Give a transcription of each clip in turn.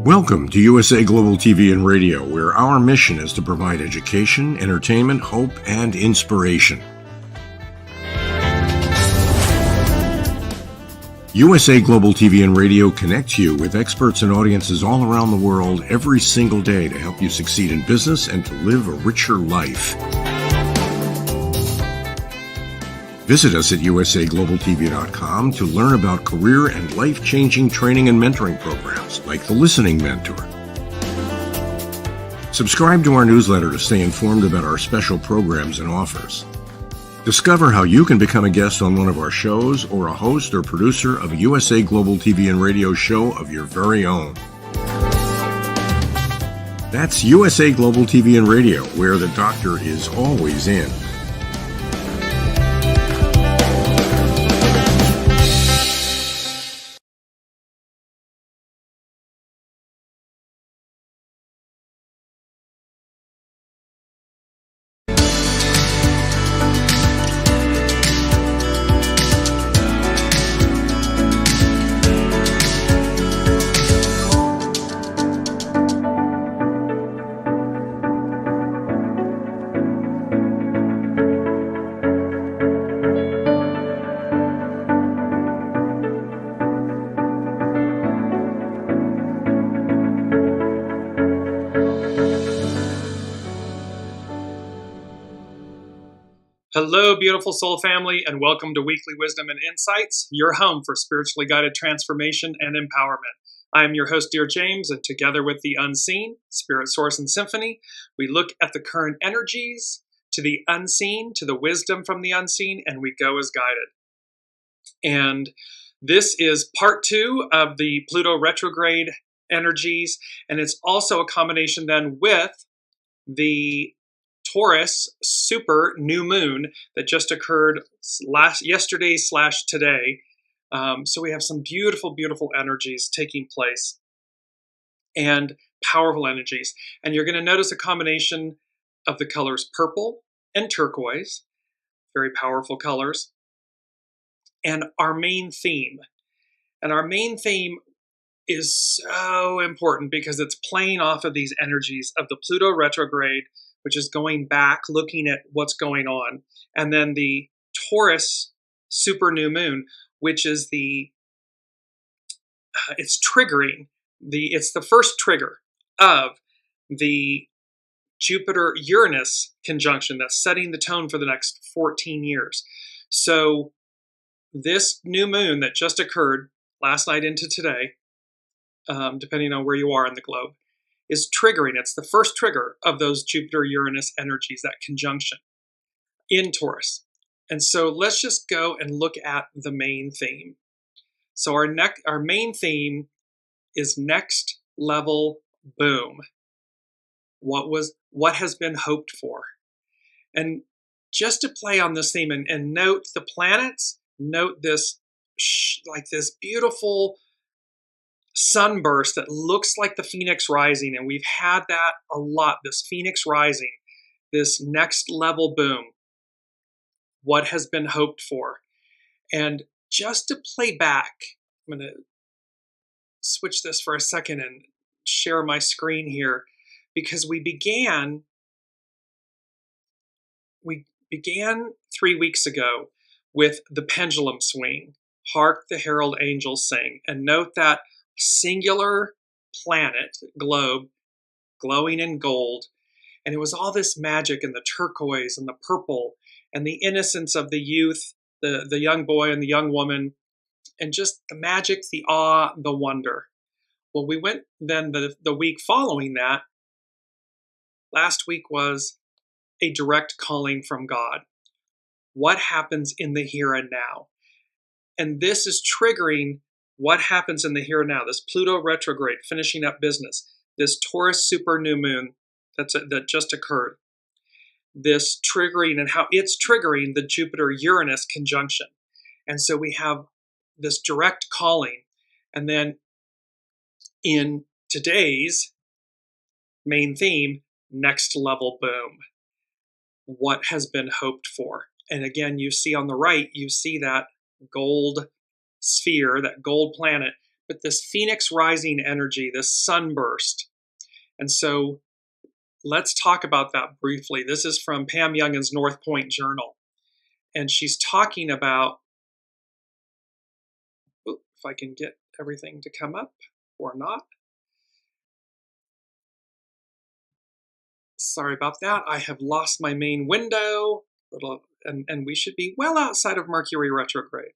Welcome to USA Global TV and Radio, where our mission is to provide education, entertainment, hope, and inspiration. USA Global TV and Radio connects you with experts and audiences all around the world every single day to help you succeed in business and to live a richer life. Visit us at usaglobaltv.com to learn about career and life-changing training and mentoring programs like the Listening Mentor. Subscribe to our newsletter to stay informed about our special programs and offers. Discover how you can become a guest on one of our shows or a host or producer of a USA Global TV and Radio show of your very own. That's USA Global TV and Radio, where the doctor is always in. Hello, beautiful soul family, and welcome to Weekly Wisdom and Insights, your home for spiritually guided transformation and empowerment. I am your host, Dearjames, and together with the unseen, Spirit, Source, and Symphony, we look at the current energies, to the unseen, to the wisdom from the unseen, and we go as guided. And this is part 2 of the Pluto retrograde energies, and it's also a combination then with the Taurus super new moon that just occurred yesterday/today. So we have some beautiful, beautiful energies taking place and powerful energies. And you're going to notice a combination of the colors purple and turquoise, very powerful colors, and our main theme. And our main theme is so important because it's playing off of these energies of the Pluto retrograde, which is going back, looking at what's going on. And then the Taurus super new moon, which is it's triggering, it's the first trigger of the Jupiter-Uranus conjunction that's setting the tone for the next 14 years. So this new moon that just occurred last night into today, depending on where you are in the globe, is triggering. It's the first trigger of those Jupiter-Uranus energies, that conjunction in Taurus. And so let's just go and look at the main theme. So our main theme is next level boom. What has been hoped for? And just to play on this theme and note the planets, note this this beautiful sunburst that looks like the phoenix rising, and we've had that a lot, this phoenix rising, this next level boom, what has been hoped for. And just to play back, I'm going to switch this for a second and share my screen here, because we began 3 weeks ago with the pendulum swing, Hark the Herald Angels Sing, and note that singular planet, globe, glowing in gold. And it was all this magic and the turquoise and the purple and the innocence of the youth, the young boy and the young woman, and just the magic, the awe, the wonder. Well, we went then the week following that. Last week was a direct calling from God. What happens in the here and now? And this is triggering what happens in the here and now, this Pluto retrograde, finishing up business, this Taurus super new moon that just occurred, this triggering and how it's triggering the Jupiter-Uranus conjunction. And so we have this direct calling. And then in today's main theme, next level boom, what has been hoped for. And again, you see on the right, you see that gold sphere, that gold planet but this phoenix rising energy, this sunburst. And so let's talk about that briefly. This is from Pam Youngin's North Point Journal. And she's talking about, if I can get everything to come up or not. Sorry about that. I have lost my main window, and we should be well outside of Mercury retrograde.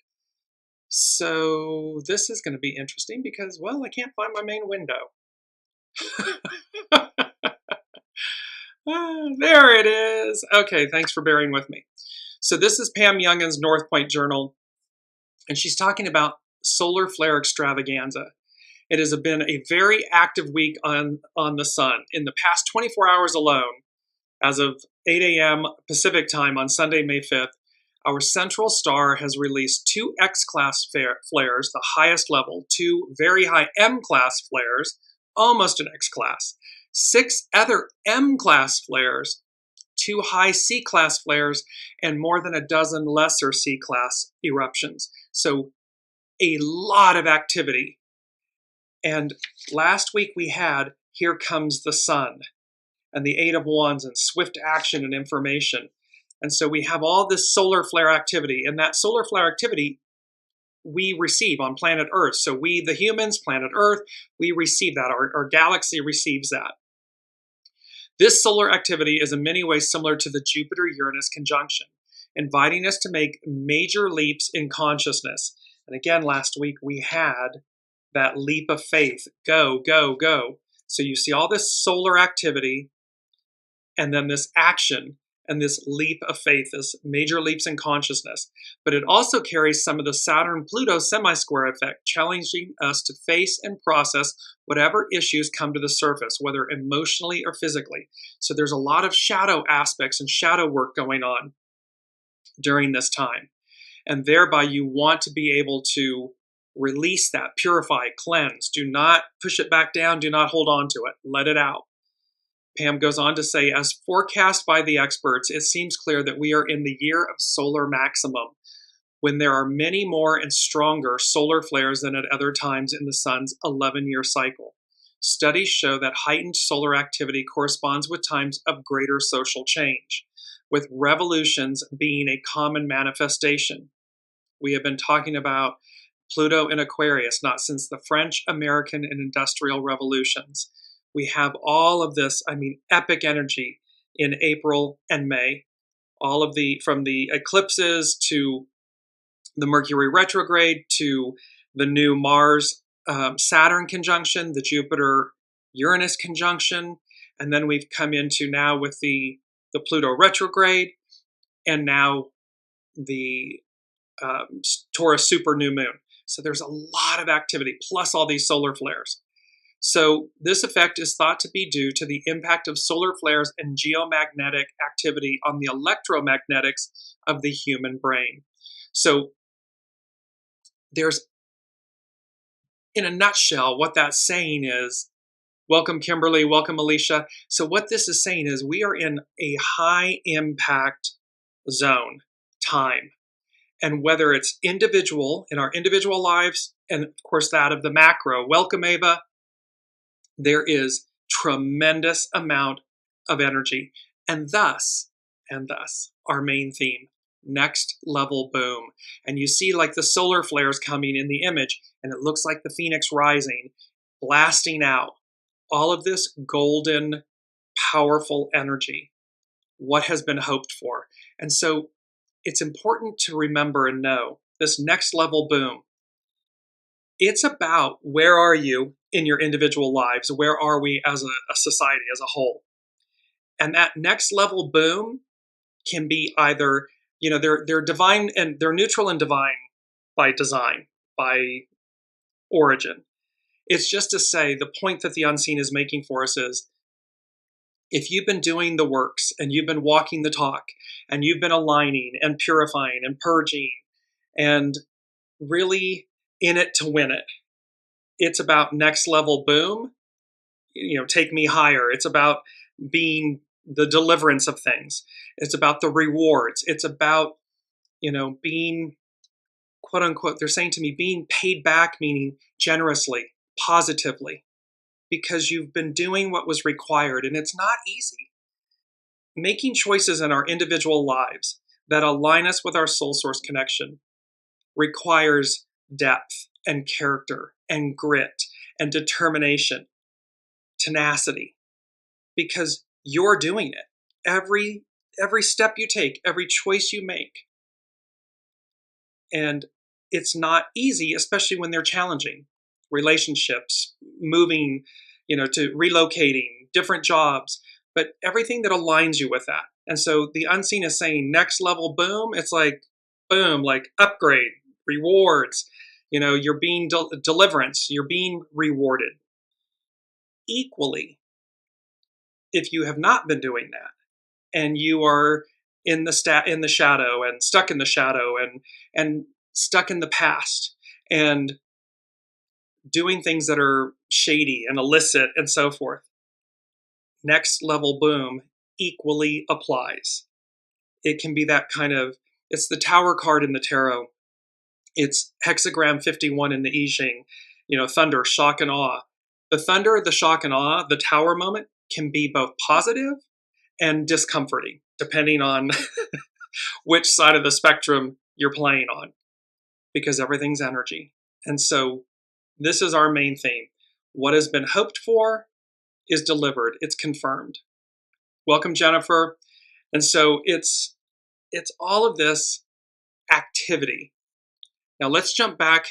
So this is going to be interesting because, well, I can't find my main window. There it is. Okay, thanks for bearing with me. So this is Pam Youngin's North Point Journal, and she's talking about solar flare extravaganza. It has been a very active week on the sun. In the past 24 hours alone, as of 8 a.m. Pacific time on Sunday, May 5th, our central star has released 2 X-class flares, the highest level, 2 very high M-class flares, almost an X-class, 6 other M-class flares, 2 high C-class flares, and more than a dozen lesser C-class eruptions. So a lot of activity. And last week we had Here Comes the Sun and the Eight of Wands and swift action and information. And so we have all this solar flare activity, and that solar flare activity we receive on planet Earth. So we, the humans, planet Earth, we receive that. Our galaxy receives that. This solar activity is in many ways similar to the Jupiter-Uranus conjunction, inviting us to make major leaps in consciousness. And again, last week we had that leap of faith. Go, go, go. So you see all this solar activity and then this action and this leap of faith, this major leaps in consciousness. But it also carries some of the Saturn-Pluto semi-square effect, challenging us to face and process whatever issues come to the surface, whether emotionally or physically. So there's a lot of shadow aspects and shadow work going on during this time. And thereby you want to be able to release that, purify, cleanse. Do not push it back down. Do not hold on to it. Let it out. Pam goes on to say, as forecast by the experts, it seems clear that we are in the year of solar maximum, when there are many more and stronger solar flares than at other times in the sun's 11-year cycle. Studies show that heightened solar activity corresponds with times of greater social change, with revolutions being a common manifestation. We have been talking about Pluto in Aquarius, not since the French, American, and Industrial Revolutions. We have all of this, epic energy in April and May. All of from the eclipses to the Mercury retrograde to the new Mars-Saturn conjunction, the Jupiter-Uranus conjunction, and then we've come into now with the Pluto retrograde, and now the Taurus super new moon. So there's a lot of activity, plus all these solar flares. So this effect is thought to be due to the impact of solar flares and geomagnetic activity on the electromagnetics of the human brain. So there's, in a nutshell, what that's saying is, welcome Kimberly, welcome Alicia. So what this is saying is we are in a high impact zone, time. And whether it's individual, in our individual lives, and of course that of the macro, welcome Ava, there is tremendous amount of energy. And thus, our main theme, next level boom. And you see like the solar flares coming in the image, and it looks like the phoenix rising, blasting out. All of this golden, powerful energy, what has been hoped for. And so it's important to remember and know this next level boom. It's about where are you in your individual lives? Where are we as a society as a whole? And that next level boom can be either, they're divine and they're neutral and divine by design, by origin. It's just to say the point that the unseen is making for us is, if you've been doing the works and you've been walking the talk and you've been aligning and purifying and purging and really in it to win it, it's about next level boom, take me higher. It's about being the deliverance of things. It's about the rewards. It's about, being quote unquote, they're saying to me, being paid back, meaning generously, positively, because you've been doing what was required. And it's not easy. Making choices in our individual lives that align us with our soul source connection requires depth and character and grit and determination, tenacity, because you're doing it. Every step you take, every choice you make. And it's not easy, especially when they're challenging. Relationships, moving, to relocating, different jobs, but everything that aligns you with that. And so the unseen is saying next level boom. It's like boom, like upgrade, rewards. You're being deliverance. You're being rewarded. Equally, if you have not been doing that, and you are in the shadow and stuck in the shadow and stuck in the past and doing things that are shady and illicit and so forth, next level boom equally applies. It can be that kind of, it's the Tower card in the tarot. It's hexagram 51 in the I Ching, thunder, shock, and awe. The thunder, the shock, and awe, the Tower moment can be both positive and discomforting, depending on which side of the spectrum you're playing on, because everything's energy. And so this is our main theme. What has been hoped for is delivered. It's confirmed. Welcome, Jennifer. And so it's all of this activity. Now let's jump back.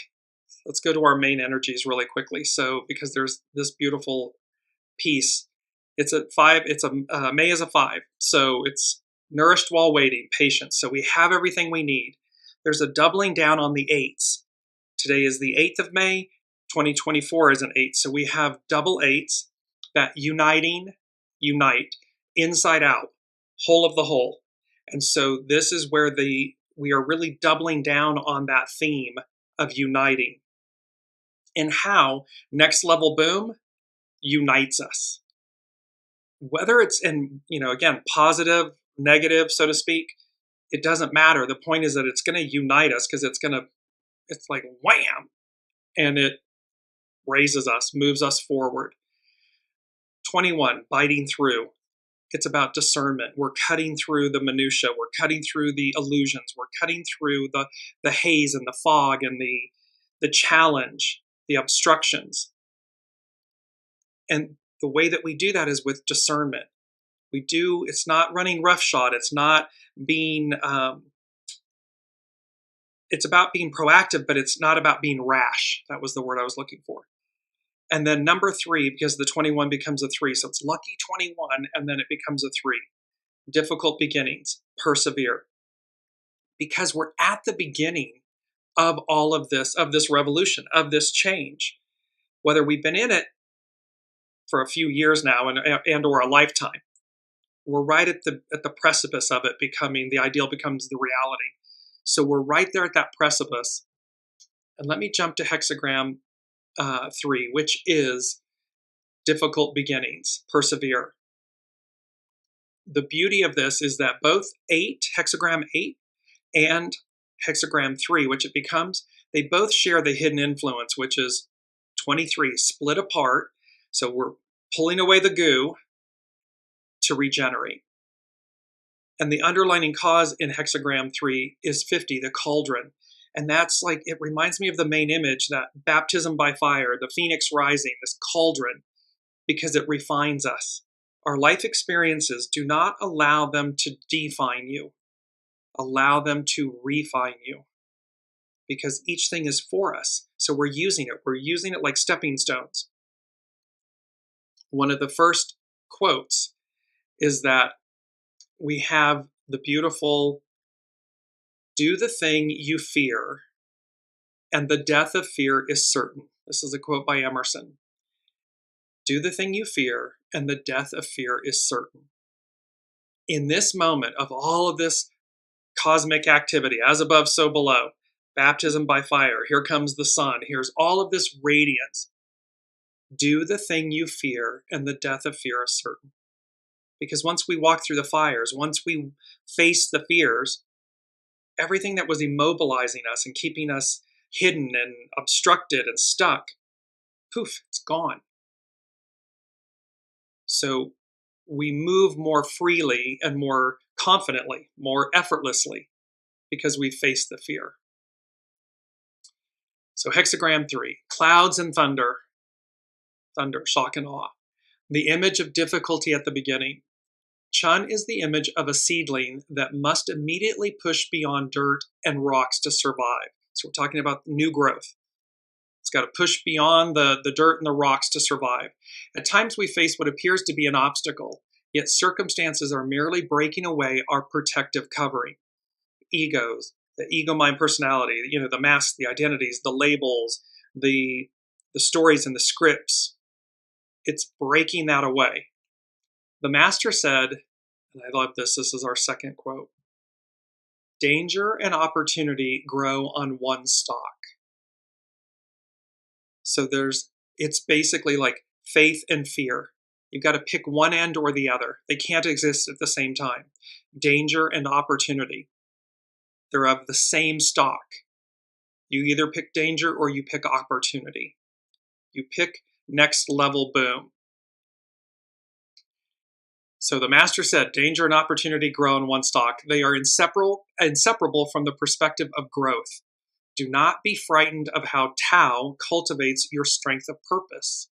Let's go to our main energies really quickly. So because there's this beautiful piece. It's a 5. May is a 5. So it's nourished while waiting, patience. So we have everything we need. There's a doubling down on the 8s. Today is the 8th of May. 2024 is an 8. So we have double 8s that unite, inside out, whole of the whole. And so this is where we are really doubling down on that theme of uniting, and how next level boom unites us. Whether it's in, again, positive, negative, so to speak, it doesn't matter. The point is that it's going to unite us, because it's like wham, and it raises us, moves us forward. 21, biting through. It's about discernment. We're cutting through the minutia. We're cutting through the illusions. We're cutting through the haze and the fog and the challenge, the obstructions. And the way that we do that is with discernment. It's not running roughshod. It's not being, it's about being proactive, but it's not about being rash. That was the word I was looking for. And then number 3, because the 21 becomes a 3. So it's lucky 21, and then it becomes a 3. Difficult beginnings, persevere. Because we're at the beginning of all of this revolution, of this change. Whether we've been in it for a few years now and or a lifetime, we're right at the precipice of it becoming, the ideal becomes the reality. So we're right there at that precipice. And let me jump to hexagram 3, which is difficult beginnings, persevere. The beauty of this is that both hexagram 8 and hexagram 3, which it becomes, they both share the hidden influence, which is 23, split apart. So we're pulling away the goo to regenerate. And the underlining cause in hexagram 3 is 50, the cauldron. And that's like, it reminds me of the main image, that baptism by fire, the phoenix rising, this cauldron, because it refines us. Our life experiences, do not allow them to define you. Allow them to refine you, because each thing is for us. So we're using it. We're using it like stepping stones. One of the first quotes is that we have the beautiful, do the thing you fear, and the death of fear is certain. This is a quote by Emerson. Do the thing you fear, and the death of fear is certain. In this moment of all of this cosmic activity, as above, so below, baptism by fire, here comes the sun, here's all of this radiance. Do the thing you fear, and the death of fear is certain. Because once we walk through the fires, once we face the fears, everything that was immobilizing us and keeping us hidden and obstructed and stuck, poof, it's gone. So we move more freely and more confidently, more effortlessly, because we face the fear. So hexagram 3, clouds and thunder. Thunder, shock and awe. The image of difficulty at the beginning. Chun is the image of a seedling that must immediately push beyond dirt and rocks to survive. So we're talking about new growth. It's got to push beyond the dirt and the rocks to survive. At times we face what appears to be an obstacle, yet circumstances are merely breaking away our protective covering. Egos, the ego mind personality, the masks, the identities, the labels, the stories and the scripts. It's breaking that away. The master said, and I love this, this is our second quote, danger and opportunity grow on one stalk. So it's basically like faith and fear. You've got to pick one end or the other. They can't exist at the same time. Danger and opportunity. They're of the same stalk. You either pick danger or you pick opportunity. You pick next level boom. So the master said, danger and opportunity grow in one stalk. They are inseparable from the perspective of growth. Do not be frightened of how Tao cultivates your strength of purpose.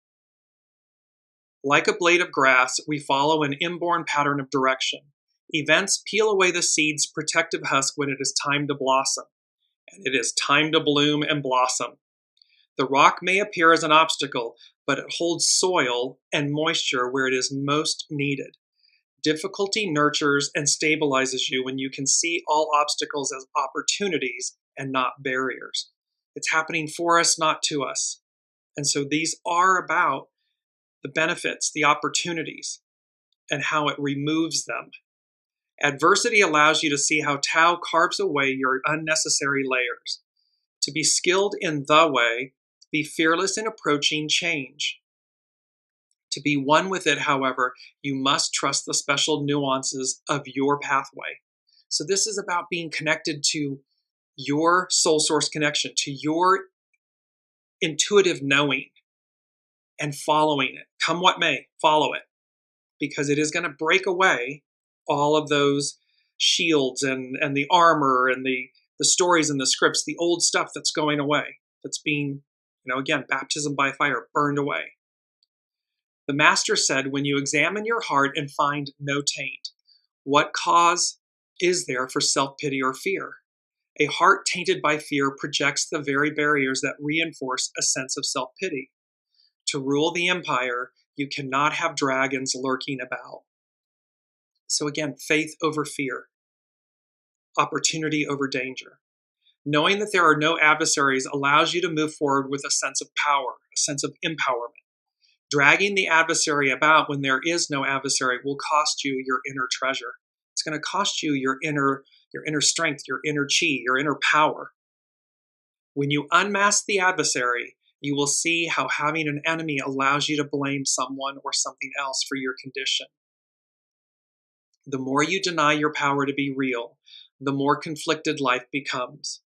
Like a blade of grass, we follow an inborn pattern of direction. Events peel away the seed's protective husk when it is time to blossom. And it is time to bloom and blossom. The rock may appear as an obstacle, but it holds soil and moisture where it is most needed. Difficulty nurtures and stabilizes you when you can see all obstacles as opportunities and not barriers. It's happening for us, not to us. And so these are about the benefits, the opportunities, and how it removes them. Adversity allows you to see how Tao carves away your unnecessary layers. To be skilled in the way, be fearless in approaching change. To be one with it, however, you must trust the special nuances of your pathway. So this is about being connected to your soul source connection, to your intuitive knowing and following it. Come what may, follow it, because it is going to break away all of those shields and the armor and the stories and the scripts, the old stuff that's going away, that's being, again, baptism by fire, burned away. The master said, when you examine your heart and find no taint, what cause is there for self-pity or fear? A heart tainted by fear projects the very barriers that reinforce a sense of self-pity. To rule the empire, you cannot have dragons lurking about. So again, faith over fear, opportunity over danger. Knowing that there are no adversaries allows you to move forward with a sense of power, a sense of empowerment. Dragging the adversary about when there is no adversary will cost you your inner treasure. It's going to cost you your inner strength, your inner chi, your inner power. When you unmask the adversary, you will see how having an enemy allows you to blame someone or something else for your condition. The more you deny your power to be real, the more conflicted life becomes.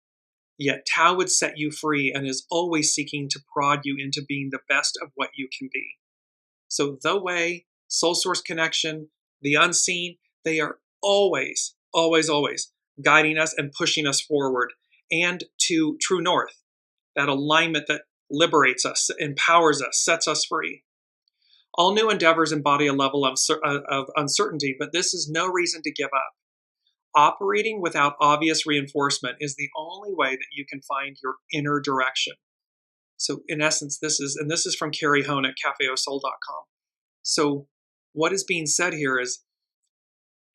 Yet Tao would set you free and is always seeking to prod you into being the best of what you can be. So the way, soul source connection, the unseen, they are always, always, always guiding us and pushing us forward and to true north, that alignment that liberates us, empowers us, sets us free. All new endeavors embody a level of uncertainty, but this is no reason to give up. Operating without obvious reinforcement is the only way that you can find your inner direction. So in essence, this is from Carrie Hone at cafeosoul.com. So what is being said here is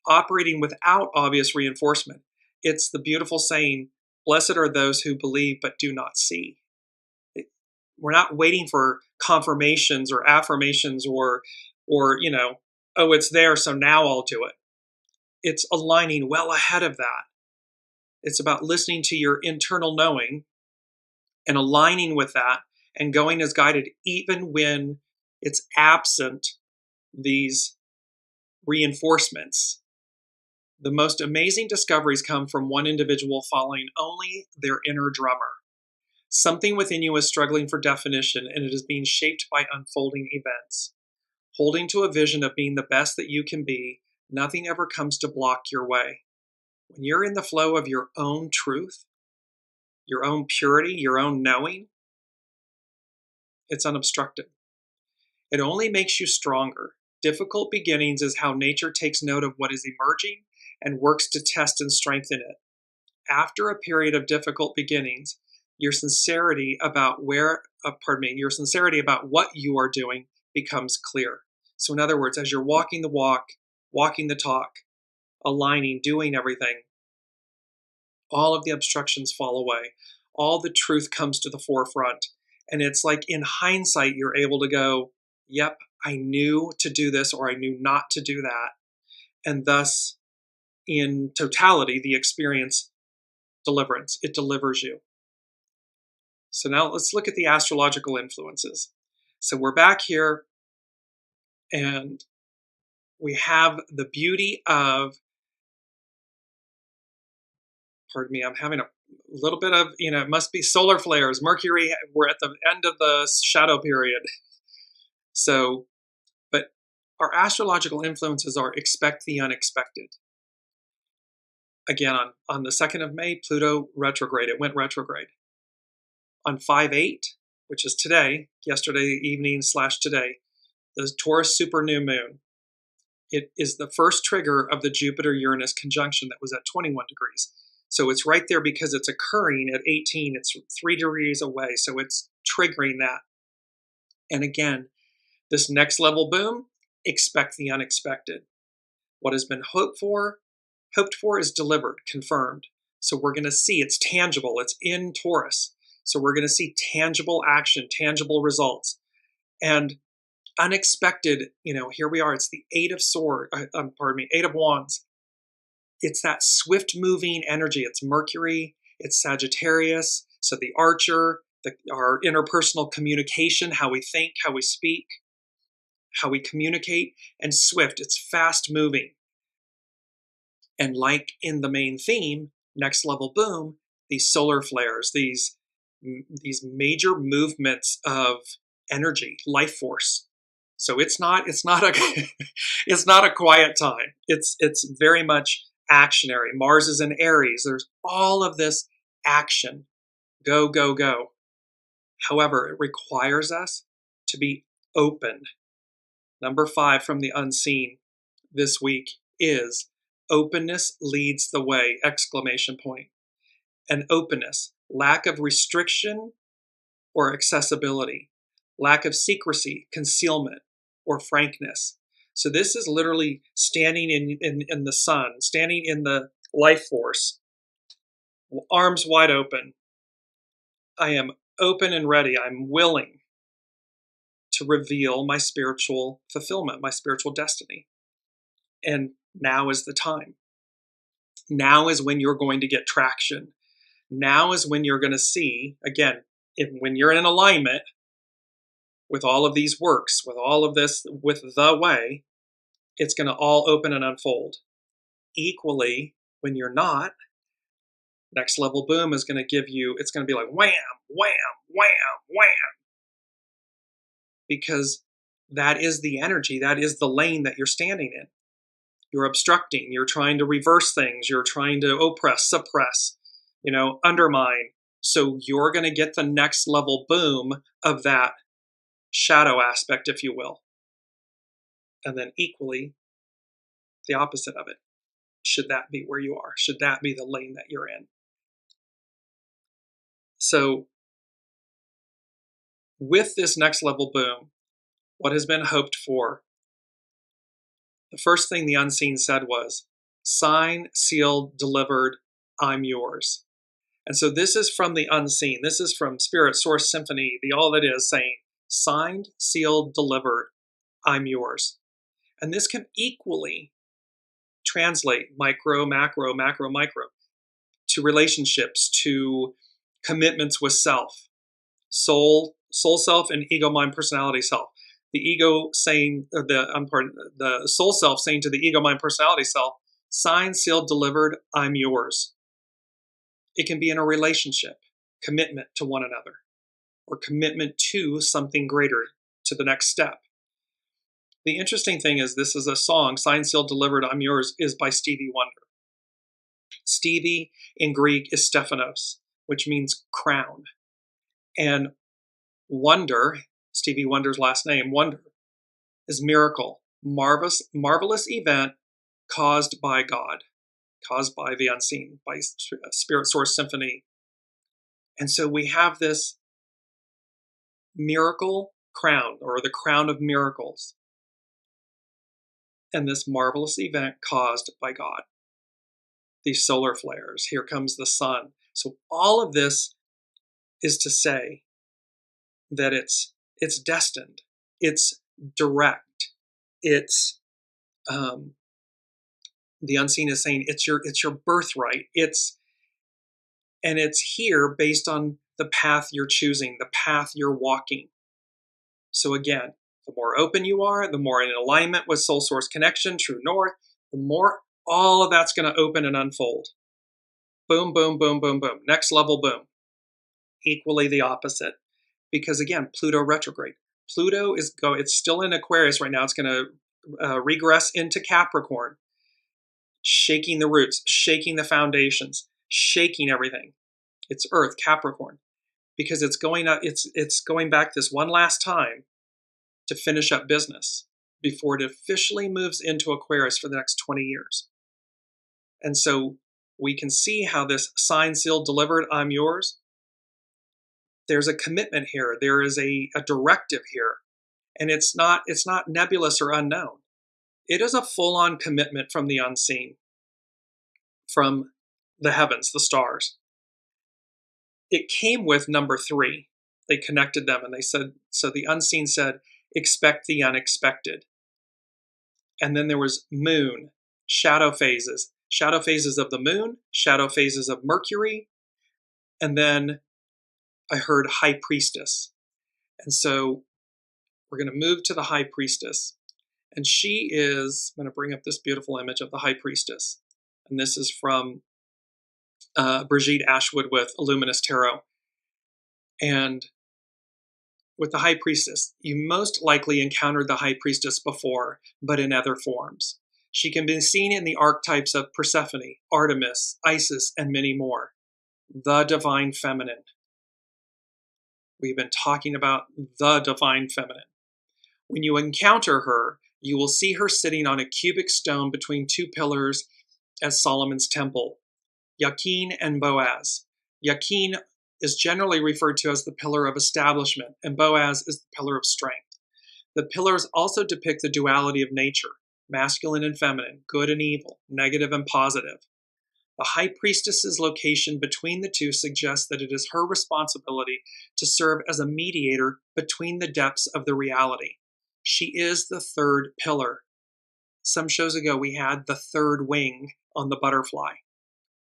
operating without obvious reinforcement. It's the beautiful saying, blessed are those who believe but do not see. We're not waiting for confirmations or affirmations or oh, it's there, so now I'll do it. It's aligning well ahead of that. It's about listening to your internal knowing and aligning with that and going as guided even when it's absent these reinforcements The most amazing discoveries come from one individual following only their inner drummer. Something within you is struggling for definition, and it is being shaped by unfolding events. Holding to a vision of being the best that you can be, nothing ever comes to block your way. When you're in the flow of your own truth, your own purity, your own knowing, it's unobstructed. It only makes you stronger. Difficult beginnings is how nature takes note of what is emerging and works to test and strengthen it. After a period of difficult beginnings, your sincerity about your sincerity about what you are doing becomes clear. So in other words, as you're walking the walk, walking the talk, aligning, doing everything, all of the obstructions fall away. All the truth comes to the forefront. And it's like in hindsight, you're able to go, yep, I knew to do this or I knew not to do that. And thus, in totality, the experience deliverance. It delivers you. So now let's look at the astrological influences. So we're back here and we have the beauty of, pardon me, I'm having a little bit of, it must be solar flares. Mercury, we're at the end of the shadow period. So, but our astrological influences are expect the unexpected. Again, on the 2nd of May, Pluto retrograde. It went retrograde. On 5/8, which is today, yesterday evening / today, the Taurus super new moon. It is the first trigger of the Jupiter-Uranus conjunction that was at 21 degrees. So it's right there because it's occurring at 18. It's 3 degrees away, so it's triggering that. And again, this next level boom, expect the unexpected. What has been hoped for is delivered, confirmed. So we're going to see it's tangible. It's in Taurus. So we're going to see tangible action, tangible results. And unexpected, here we are. It's the Eight of Wands. It's that swift moving energy. It's Mercury, it's Sagittarius. So the Archer, our interpersonal communication, how we think, how we speak, how we communicate, and swift, it's fast moving. And like in the main theme, next level boom, these solar flares, these major movements of energy, life force. So it's not a it's not a quiet time. It's very much actionary. Mars is in Aries. There's all of this action. Go, go, go. However, it requires us to be open. Number 5 from the unseen this week is openness leads the way, ! And openness, lack of restriction or accessibility, lack of secrecy, concealment, or frankness. So this is literally standing in the sun, standing in the life force, arms wide open. I am open and ready. I'm willing to reveal my spiritual fulfillment, my spiritual destiny. And now is the time. Now is when you're going to get traction. Now is when you're going to see, again, when you're in alignment with all of these works, with all of this, with the way, it's going to all open and unfold. Equally, when you're not, next level boom is going to give you, it's going to be like wham, wham, wham, wham. Because that is the energy, that is the lane that you're standing in. You're obstructing, you're trying to reverse things, you're trying to oppress, suppress, undermine. So you're going to get the next level boom of that shadow aspect, if you will. And then equally, the opposite of it. Should that be where you are? Should that be the lane that you're in? So with this next level boom, what has been hoped for, the first thing the unseen said was, signed, sealed, delivered, I'm yours. And so this is from the unseen. This is from Spirit, Source, Symphony, the all that is saying, signed, sealed, delivered, I'm yours. And this can equally translate micro, macro, macro, micro to relationships, to commitments with self, soul self, and ego, mind, personality self. The ego saying, the soul self saying to the ego, mind, personality self, Signed, sealed, delivered, I'm yours. It can be in a relationship, commitment to one another, or commitment to something greater, to the next step. The interesting thing is this is a song, Signed, Sealed, Delivered, I'm Yours, is by Stevie Wonder. Stevie in Greek is Stephanos, which means crown. And wonder, Stevie Wonder's last name, wonder, is miracle, marvelous event caused by God, caused by the unseen, by Spirit Source Symphony. And so we have this miracle crown, or the crown of miracles, and this marvelous event caused by God. These solar flares, here comes the sun. So all of this is to say that it's destined, it's direct, it's the unseen is saying it's your birthright. It's here based on the path you're choosing, the path you're walking. So again, the more open you are, the more in alignment with soul source connection, true north, the more all of that's going to open and unfold. Boom, boom, boom, boom, boom. Next level, boom. Equally the opposite. Because again, Pluto retrograde. Pluto it's still in Aquarius right now. It's going to regress into Capricorn, shaking the roots, shaking the foundations, shaking everything. It's Earth, Capricorn, because it's going up. It's going back this one last time to finish up business before it officially moves into Aquarius for the next 20 years. And so we can see how this signed, sealed, delivered, I'm yours. There's a commitment here. There is a directive here. And it's not nebulous or unknown. It is a full-on commitment from the unseen, from the heavens, the stars. It came with number 3. They connected them and they said, so the unseen said, expect the unexpected. And then there was moon, shadow phases of the moon, shadow phases of Mercury. And then I heard high priestess. And so we're going to move to the high priestess. And she is, I'm going to bring up this beautiful image of the high priestess. And this is from Brigitte Ashwood with Luminous Tarot. And with the high priestess, you most likely encountered the high priestess before, but in other forms. She can be seen in the archetypes of Persephone, Artemis, Isis, and many more. The divine feminine. We've been talking about the divine feminine. When you encounter her, you will see her sitting on a cubic stone between 2 pillars at Solomon's temple, Yakin and Boaz. Yakin is generally referred to as the pillar of establishment, and Boaz is the pillar of strength. The pillars also depict the duality of nature, masculine and feminine, good and evil, negative and positive. The high priestess's location between the two suggests that it is her responsibility to serve as a mediator between the depths of the reality. She is the 3rd pillar. Some shows ago, we had the 3rd wing on the butterfly.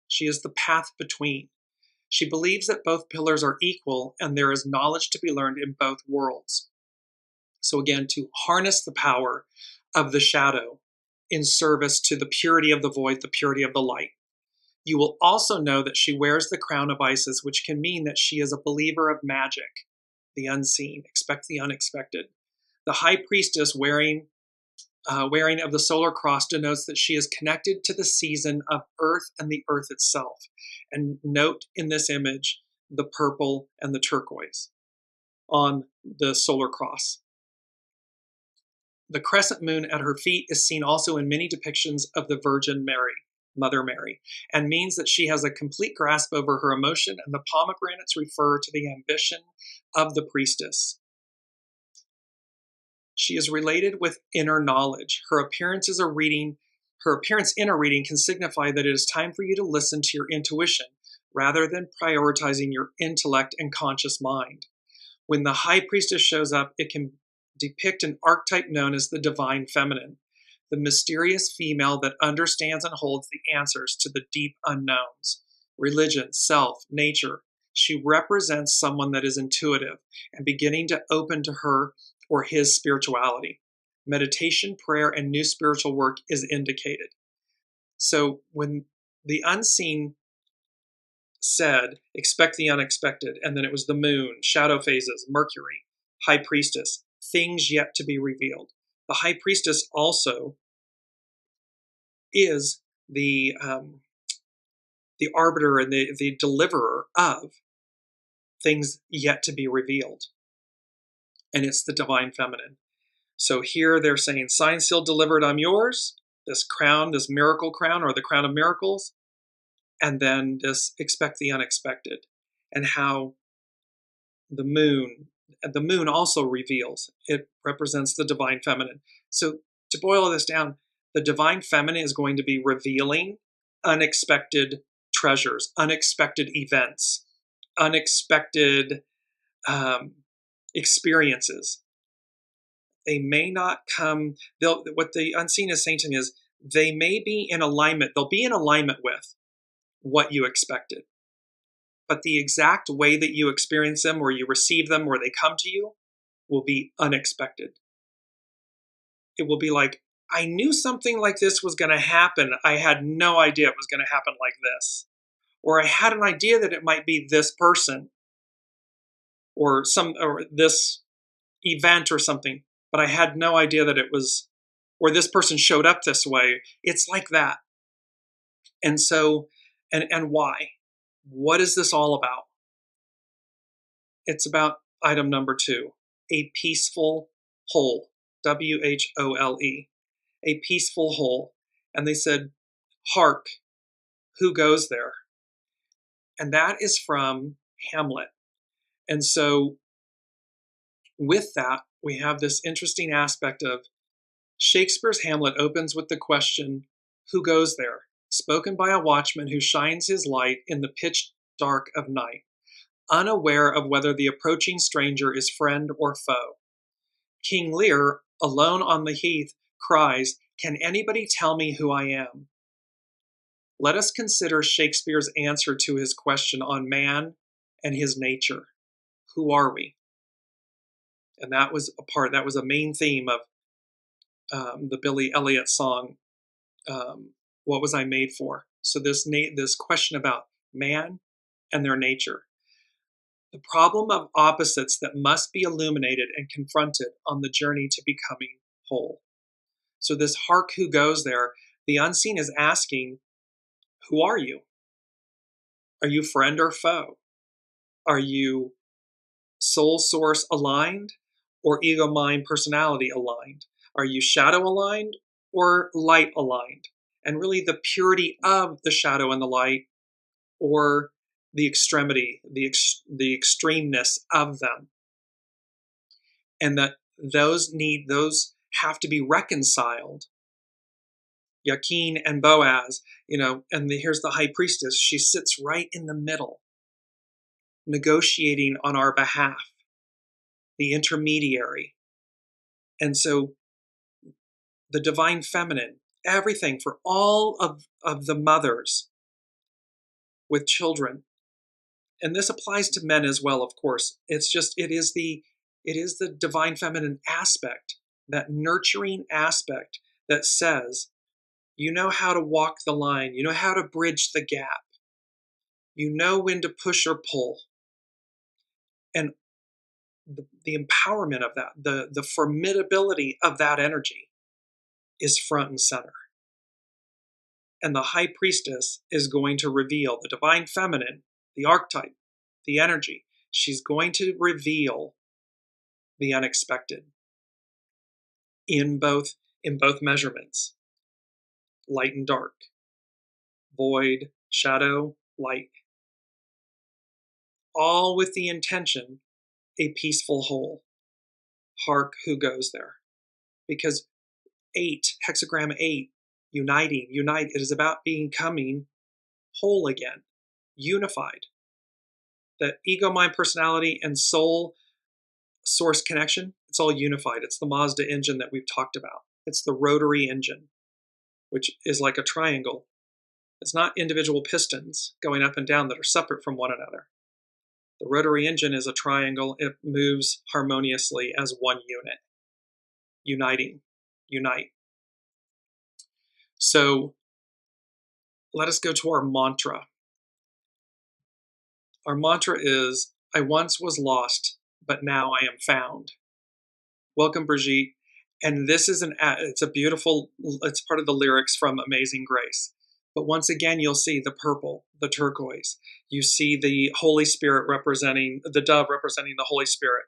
She is the path between. She believes that both pillars are equal and there is knowledge to be learned in both worlds. So again, to harness the power of the shadow in service to the purity of the void, the purity of the light. You will also know that she wears the crown of Isis, which can mean that she is a believer of magic, the unseen. Expect the unexpected. The high priestess wearing of the solar cross denotes that she is connected to the season of Earth and the Earth itself. And note in this image the purple and the turquoise on the solar cross. The crescent moon at her feet is seen also in many depictions of the Virgin Mary, Mother Mary, and means that she has a complete grasp over her emotion, and the pomegranates refer to the ambition of the priestess. She is related with inner knowledge. Her appearance in a reading can signify that it is time for you to listen to your intuition rather than prioritizing your intellect and conscious mind. When the high priestess shows up, it can depict an archetype known as the divine feminine, the mysterious female that understands and holds the answers to the deep unknowns, religion, self, nature. She represents someone that is intuitive and beginning to open to her or his spirituality. Meditation, prayer, and new spiritual work is indicated. So when the unseen said, expect the unexpected, and then it was the moon, shadow phases, Mercury, high priestess, things yet to be revealed. The high priestess also is the arbiter and the deliverer of things yet to be revealed. And it's the divine feminine. So here they're saying, signed, sealed, delivered, I'm yours. This crown, this miracle crown, or the crown of miracles. And then this expect the unexpected. And how the moon also reveals. It represents the divine feminine. So to boil this down, the divine feminine is going to be revealing unexpected treasures, unexpected events, unexpected experiences. They may not come, what the unseen is saying to me is they may be in alignment, they'll be in alignment with what you expected. But the exact way that you experience them or you receive them or they come to you will be unexpected. It will be like, I knew something like this was going to happen. I had no idea it was going to happen like this. Or I had an idea that it might be this person or this event or something, but I had no idea that it was, or this person showed up this way. It's like that. And so, and why? What is this all about? It's about item number 2, a peaceful whole, WHOLE, a peaceful whole. And they said, hark, who goes there? And that is from Hamlet. And so with that, we have this interesting aspect of Shakespeare's Hamlet opens with the question, who goes there? Spoken by a watchman who shines his light in the pitch dark of night, unaware of whether the approaching stranger is friend or foe. King Lear, alone on the heath, cries, can anybody tell me who I am? Let us consider Shakespeare's answer to his question on man and his nature. Who are we? And that was a main theme of the Billy Elliot song, What Was I Made For? So this question about man and their nature. The problem of opposites that must be illuminated and confronted on the journey to becoming whole. So this hark who goes there, the unseen is asking, who are you? Are you friend or foe? Are you soul source aligned or ego mind personality aligned? Are you shadow aligned or light aligned? And really the purity of the shadow and the light, or the extremity, the extremeness of them. And that those have to be reconciled. Yakin and Boaz, and here's the high priestess. She sits right in the middle, negotiating on our behalf, the intermediary. And so the divine feminine, everything for all of the mothers with children. And this applies to men as well, of course. It is the divine feminine aspect, that nurturing aspect that says, you know how to walk the line, you know how to bridge the gap, you know when to push or pull. And the empowerment of that, the formidability of that energy is front and center. And the high priestess is going to reveal the divine feminine, the archetype, the energy. She's going to reveal the unexpected in both measurements, light and dark, void, shadow, light, all with the intention, a peaceful whole. Hark who goes there. Because 8, hexagram 8, unite, it is about becoming whole again, unified. That ego, mind, personality, and soul source connection, it's all unified. It's the Mazda engine that we've talked about. It's the rotary engine, which is like a triangle. It's not individual pistons going up and down that are separate from one another. The rotary engine is a triangle. It moves harmoniously as one unit. Unite. So let us go to our mantra. Our mantra is, I once was lost, but now I am found. Welcome, Brigitte. And this is it's a beautiful, it's part of the lyrics from Amazing Grace. But once again, you'll see the purple, the turquoise. You see the Holy Spirit representing, the dove representing the Holy Spirit.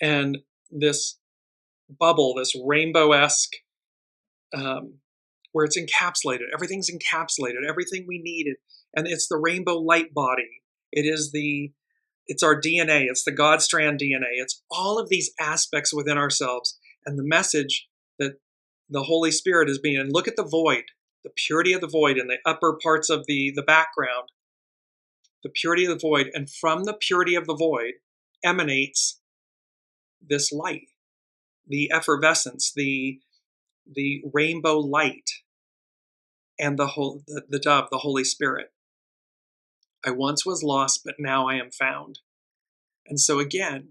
And this bubble, this rainbow-esque, where it's encapsulated. Everything's encapsulated, everything we needed. And it's the rainbow light body. It's our DNA. It's the God strand DNA. It's all of these aspects within ourselves. And the message that the Holy Spirit is being, and look at the void, the purity of the void in the upper parts of the background, the purity of the void. And from the purity of the void emanates this light, the effervescence, the rainbow light, and the dove, the Holy Spirit. I once was lost, but now I am found. And so again,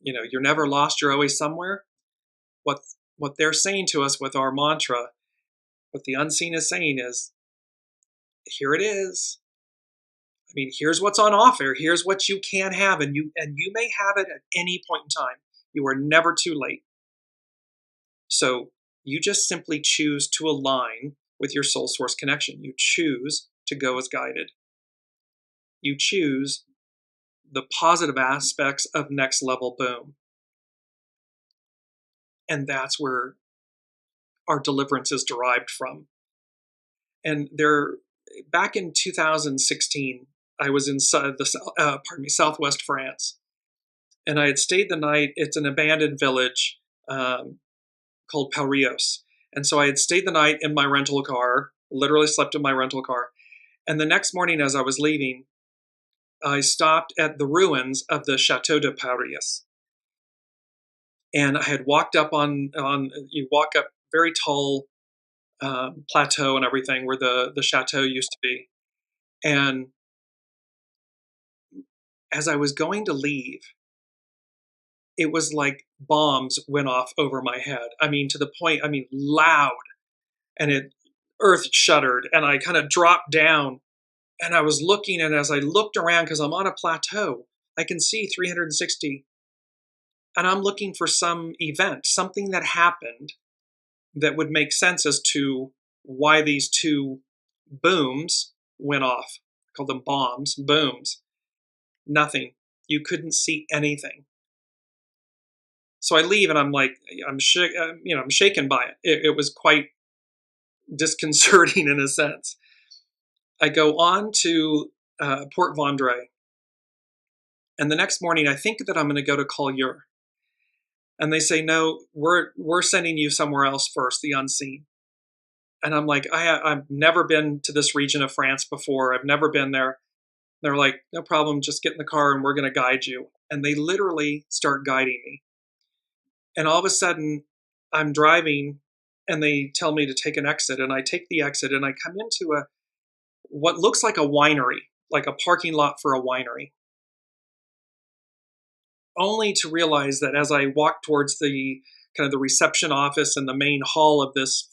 you're never lost, you're always somewhere. What they're saying to us with our mantra, what the unseen is saying is, here it is. I mean, here's what's on offer. Here's what you can have, and you may have it at any point in time. You are never too late. So you just simply choose to align with your soul source connection. You choose to go as guided. You choose the positive aspects of next level boom. And that's where our deliverance is derived from. And back in 2016, I was in Southwest France, and I had stayed the night. It's an abandoned village called Paurios. And so I had stayed the night in my rental car, literally slept in my rental car. And the next morning as I was leaving, I stopped at the ruins of the Chateau de Paurios. And I had walked up you walk up very tall plateau and everything where the chateau used to be. And as I was going to leave, it was like bombs went off over my head. I mean, to the point, loud. And earth shuddered, and I kind of dropped down. And I was looking, and as I looked around, because I'm on a plateau, I can see 360. And I'm looking for some event, something that happened that would make sense as to why these two booms went off. I call them bombs, booms. Nothing. You couldn't see anything. So I leave, and I'm like, I'm shaken by it. It was quite disconcerting in a sense. I go on to Port Vendrée, and the next morning I think that I'm going to go to Collioure. And they say, no, we're sending you somewhere else first, the unseen. And I'm like, I've never been to this region of France before. I've never been there. They're like, no problem, just get in the car and we're going to guide you. And they literally start guiding me. And all of a sudden, I'm driving, and they tell me to take an exit. And I take the exit, and I come into what looks like a winery, like a parking lot for a winery. Only to realize that as I walk towards the kind of the reception office and the main hall of this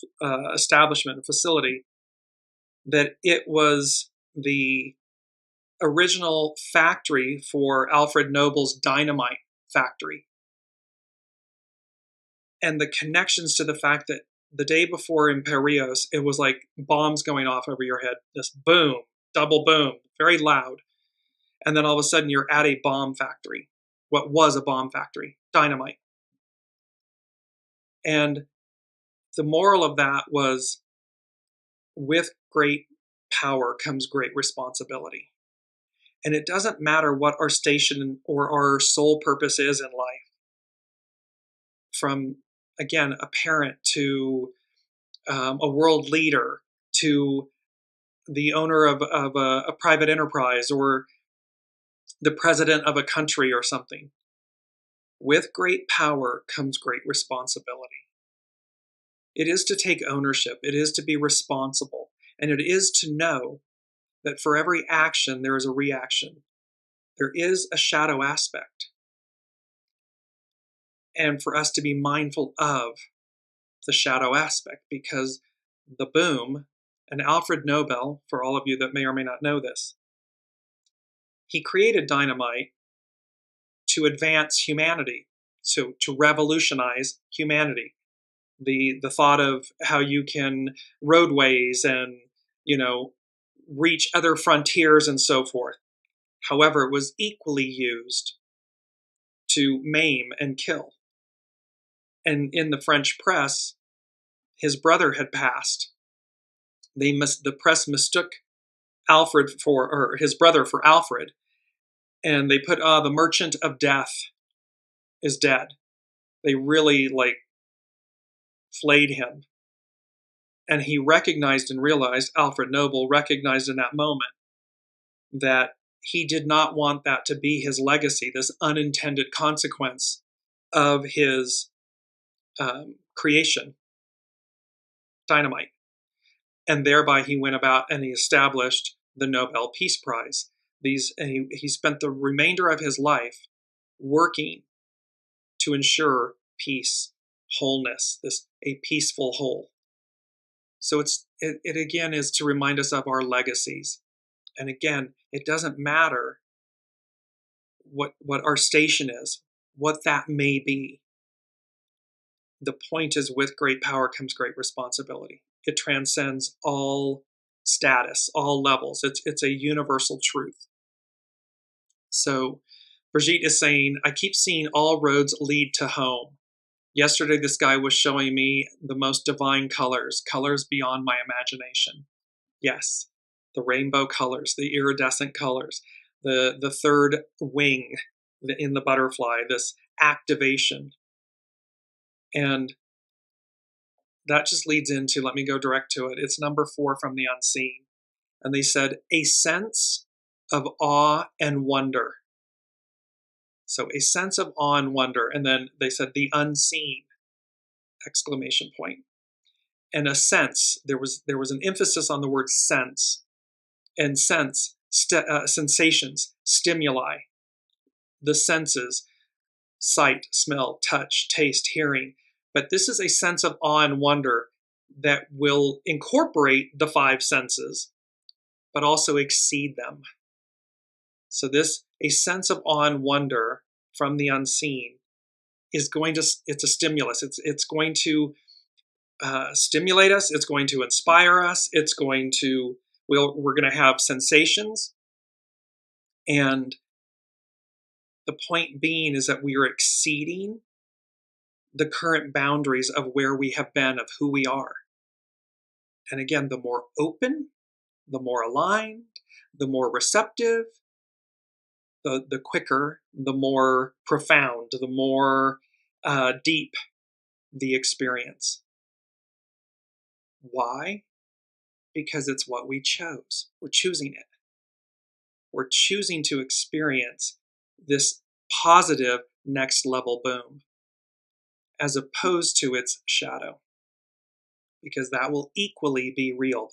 establishment facility, that it was the original factory for Alfred Noble's dynamite factory. And the connections to the fact that the day before in Paurios, it was like bombs going off over your head, this boom, double boom, very loud. And then all of a sudden you're at a bomb factory. What was a bomb factory, dynamite. And the moral of that was, with great power comes great responsibility. And it doesn't matter what our station or our sole purpose is in life. From, again, a parent to a world leader to the owner of a private enterprise or the president of a country or something. With great power comes great responsibility. It is to take ownership. It is to be responsible. And it is to know that for every action, there is a reaction. There is a shadow aspect. And for us to be mindful of the shadow aspect, because the boom And Alfred Nobel, for all of you that may or may not know this, he created dynamite to advance humanity, so to revolutionize humanity. The thought of how you can roadways and, reach other frontiers and so forth. However, it was equally used to maim and kill. And in the French press, his brother had passed. The press mistook his brother for Alfred, and they put, the merchant of death is dead. They really flayed him. And he recognized and realized, Alfred Nobel recognized in that moment, that he did not want that to be his legacy, this unintended consequence of his creation, dynamite. And thereby he went about and he established the Nobel Peace Prize. He spent the remainder of his life working to ensure peace, wholeness, a peaceful whole. So it again is to remind us of our legacies. And again, it doesn't matter what our station is, what that may be. The point is, with great power comes great responsibility. It transcends all status, all levels. It's a universal truth. So Brigitte is saying, I keep seeing all roads lead to home. Yesterday, this guy was showing me the most divine colors beyond my imagination. Yes, the rainbow colors, the iridescent colors, the third wing in the butterfly, this activation. And that just leads into, let me go direct to it. It's number 4 from the unseen. And they said, a sense of awe and wonder. So a sense of awe and wonder. And then they said the unseen, exclamation point. And a sense, there was an emphasis on the word sense. And sense, sensations, stimuli, the senses, sight, smell, touch, taste, hearing. But this is a sense of awe and wonder that will incorporate the 5 senses, but also exceed them. So a sense of awe and wonder from the unseen it's a stimulus. It's going to stimulate us. It's going to inspire us. We're going to have sensations. And the point being is that we are exceeding the current boundaries of where we have been, of who we are. And again, the more open, the more aligned, the more receptive, the quicker, the more profound, the more deep the experience. Why? Because it's what we chose. We're choosing it. We're choosing to experience this positive next level boom, as opposed to its shadow, because that will equally be real.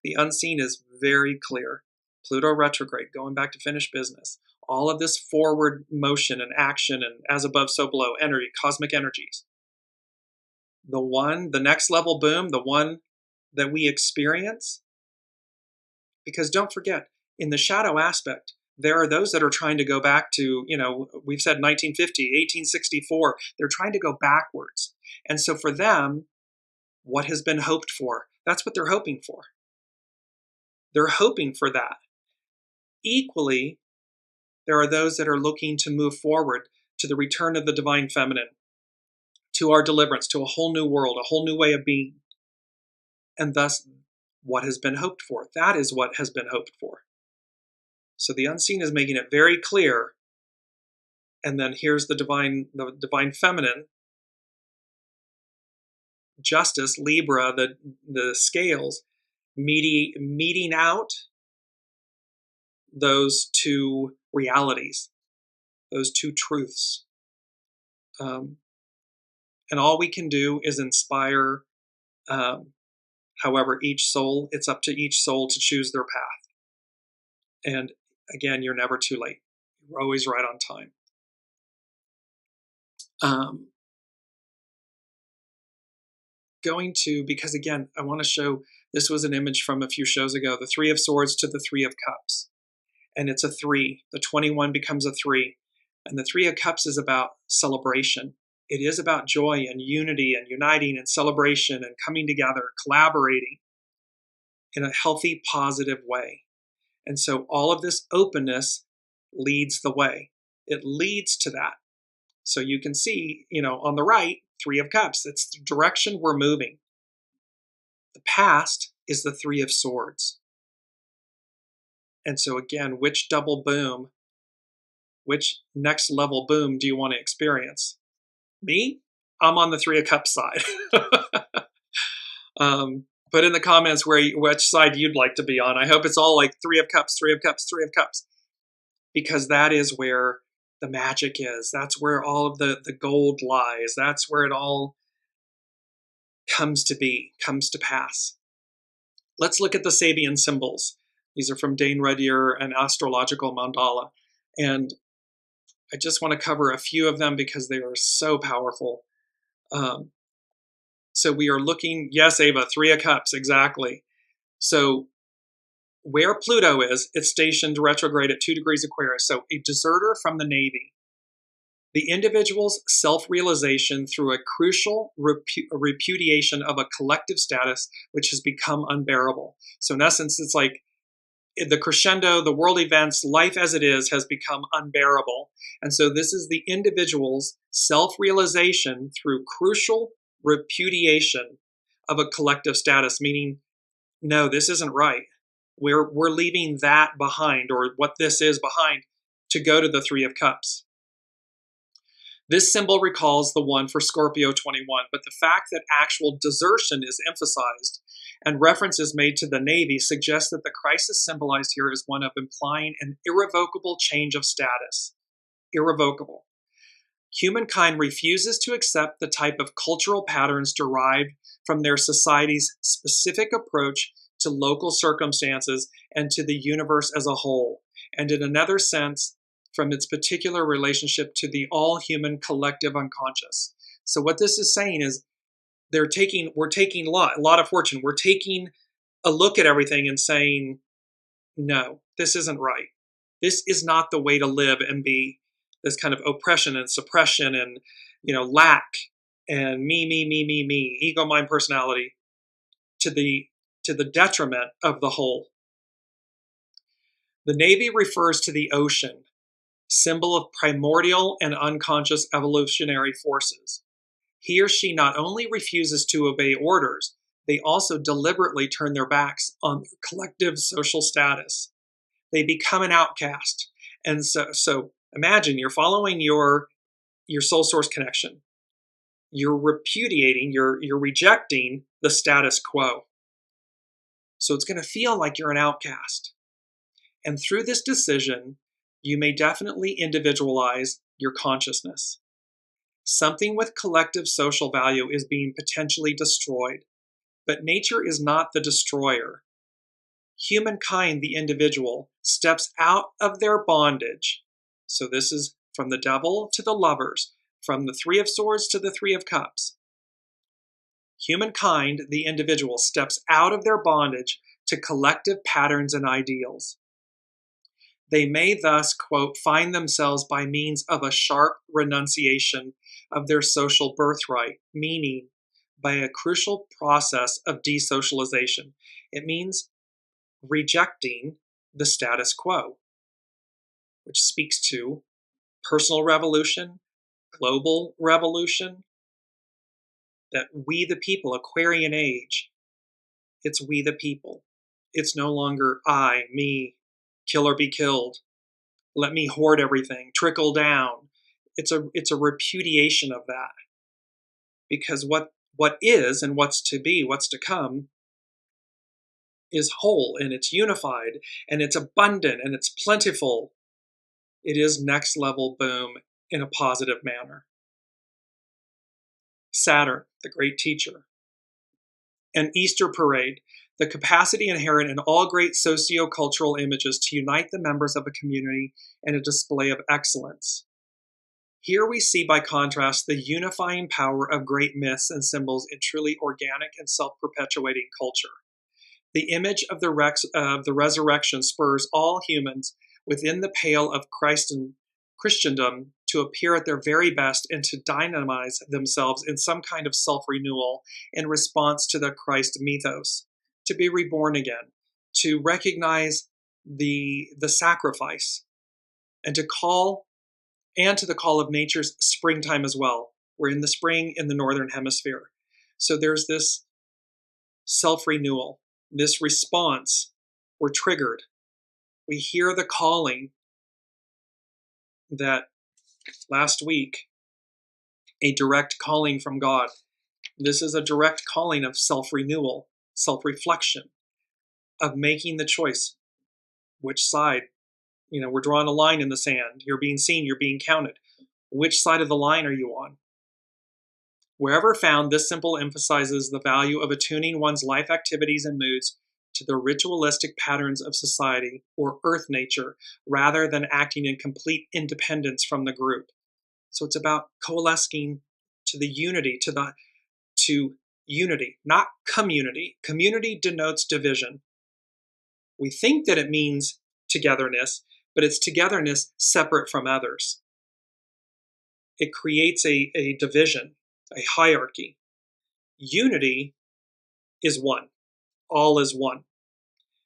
The unseen is very clear. Pluto retrograde, going back to finish business. All of this forward motion and action and as above, so below energy, cosmic energies. The next level boom, the one that we experience, because don't forget, in the shadow aspect, there are those that are trying to go back to, we've said 1950, 1864. They're trying to go backwards. And so for them, what has been hoped for, that's what they're hoping for. They're hoping for that. Equally, there are those that are looking to move forward to the return of the divine feminine, to our deliverance, to a whole new world, a whole new way of being. And thus, what has been hoped for. That is what has been hoped for. So the unseen is making it very clear. And then here's the divine feminine, justice, Libra, the scales, meeting out those two realities, those two truths. And all we can do is inspire, however, it's up to each soul to choose their path. And again, you're never too late. You're always right on time. Because again, I want to show This was an image from a few shows ago, the Three of Swords to the Three of Cups. And it's a 3. The 21 becomes a 3. And the Three of Cups is about celebration. It is about joy and unity and uniting and celebration and coming together, collaborating in a healthy, positive way. And so all of this openness leads the way. It leads to that. So you can see, on the right, Three of Cups. It's the direction we're moving. The past is the Three of Swords. And so again, which double boom, which next level boom do you want to experience? Me? I'm on the Three of Cups side. Put in the comments which side you'd like to be on. I hope it's all like Three of Cups, Three of Cups, Three of Cups. Because that is where the magic is. That's where all of the gold lies. That's where it all comes to pass. Let's look at the Sabian symbols. These are from Dane Ruddier and Astrological Mandala. And I just want to cover a few of them because they are so powerful. So we are looking, yes, Ava, Three of Cups, exactly. So where Pluto is, it's stationed retrograde at 2 degrees Aquarius. So a deserter from the Navy. The individual's self-realization through a crucial repudiation of a collective status which has become unbearable. So in essence, it's like the crescendo, the world events, life as it is has become unbearable. And so this is the individual's self-realization through crucial repudiation of a collective status, meaning, no, this isn't right. We're leaving that behind, or what this is behind, to go to the Three of Cups. This symbol recalls the one for Scorpio 21, but the fact that actual desertion is emphasized and reference is made to the Navy suggests that the crisis symbolized here is one of implying an irrevocable change of status. Irrevocable. Humankind refuses to accept the type of cultural patterns derived from their society's specific approach to local circumstances and to the universe as a whole, and in another sense, from its particular relationship to the all-human collective unconscious. So what this is saying is we're taking a lot of fortune. We're taking a look at everything and saying, no, this isn't right. This is not the way to live and be. This kind of oppression and suppression and, lack and me, ego, mind, personality, to the detriment of the whole. The Navy refers to the ocean, symbol of primordial and unconscious evolutionary forces. He or she not only refuses to obey orders, they also deliberately turn their backs on their collective social status. They become an outcast. And so imagine you're following your soul source connection. You're repudiating, you're rejecting the status quo. So it's going to feel like you're an outcast. And through this decision, you may definitely individualize your consciousness. Something with collective social value is being potentially destroyed, but nature is not the destroyer. Humankind, the individual, steps out of their bondage. So this is from the devil to the lovers, from the Three of Swords to the Three of Cups. Humankind, the individual, steps out of their bondage to collective patterns and ideals. They may thus, quote, find themselves by means of a sharp renunciation of their social birthright, meaning by a crucial process of desocialization. It means rejecting the status quo, which speaks to personal revolution, global revolution, that we the people, Aquarian age, it's we the people. It's no longer I, me, kill or be killed. Let me hoard everything, trickle down. It's a repudiation of that. Because what is and what's to be, what's to come, is whole and it's unified and it's abundant and it's plentiful. It is next level boom in a positive manner. Saturn, the great teacher. An Easter parade, the capacity inherent in all great socio-cultural images to unite the members of a community in a display of excellence. Here we see, by contrast, the unifying power of great myths and symbols in truly organic and self-perpetuating culture. The image of the resurrection spurs all humans within the pale of Christendom to appear at their very best and to dynamize themselves in some kind of self-renewal in response to the Christ mythos, to be reborn again, to recognize the sacrifice, and to the call of nature's springtime as well. We're in the spring in the northern hemisphere. So there's this self-renewal, this response. We're triggered. We hear the calling that last week, a direct calling from God. This is a direct calling of self-renewal, self-reflection, of making the choice. Which side? We're drawing a line in the sand. You're being seen, you're being counted. Which side of the line are you on? Wherever found, this symbol emphasizes the value of attuning one's life activities and moods to the ritualistic patterns of society or earth nature, rather than acting in complete independence from the group. So it's about coalescing to the unity, to unity, not community. Community denotes division. We think that it means togetherness, but it's togetherness separate from others. It creates a division, a hierarchy. Unity is one. All is one.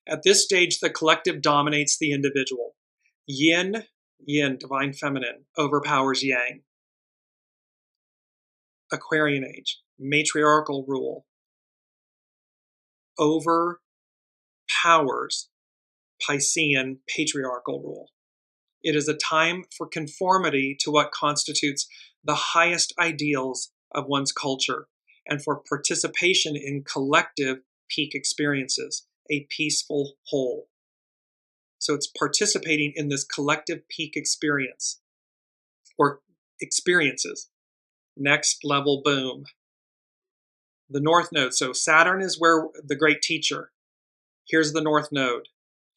At this stage, the collective dominates the individual. Yin, divine feminine, overpowers yang. Aquarian age, matriarchal rule, overpowers Piscean patriarchal rule. It is a time for conformity to what constitutes the highest ideals of one's culture, and for participation in collective peak experiences, a peaceful whole. So it's participating in this collective peak experience, or experiences. Next level boom. The North Node. So Saturn is where the great teacher. Here's the North Node.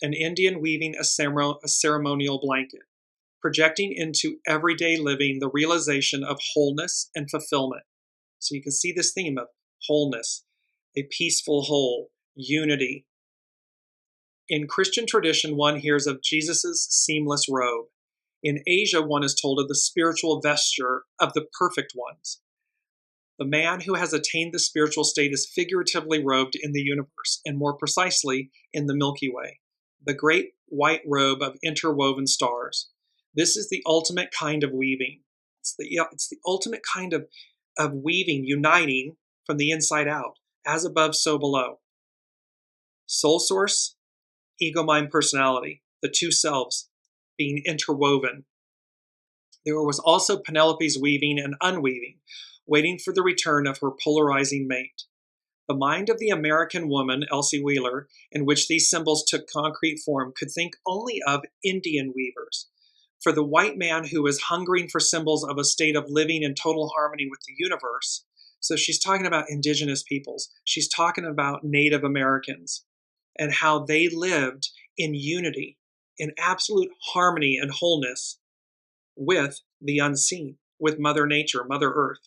An Indian weaving a ceremonial blanket, projecting into everyday living the realization of wholeness and fulfillment. So you can see this theme of wholeness, a peaceful whole, unity. In Christian tradition, one hears of Jesus' seamless robe. In Asia, one is told of the spiritual vesture of the perfect ones. The man who has attained the spiritual state is figuratively robed in the universe, and more precisely, in the Milky Way, the great white robe of interwoven stars. This is the ultimate kind of weaving. It's the ultimate kind of weaving, uniting from the inside out, as above, so below. Soul source, ego, mind, personality, the two selves being interwoven. There was also Penelope's weaving and unweaving, waiting for the return of her polarizing mate. The mind of the American woman, Elsie Wheeler, in which these symbols took concrete form, could think only of Indian weavers. For the white man who is hungering for symbols of a state of living in total harmony with the universe, so she's talking about indigenous peoples, she's talking about Native Americans, and how they lived in unity, in absolute harmony and wholeness with the unseen, with Mother Nature, Mother Earth.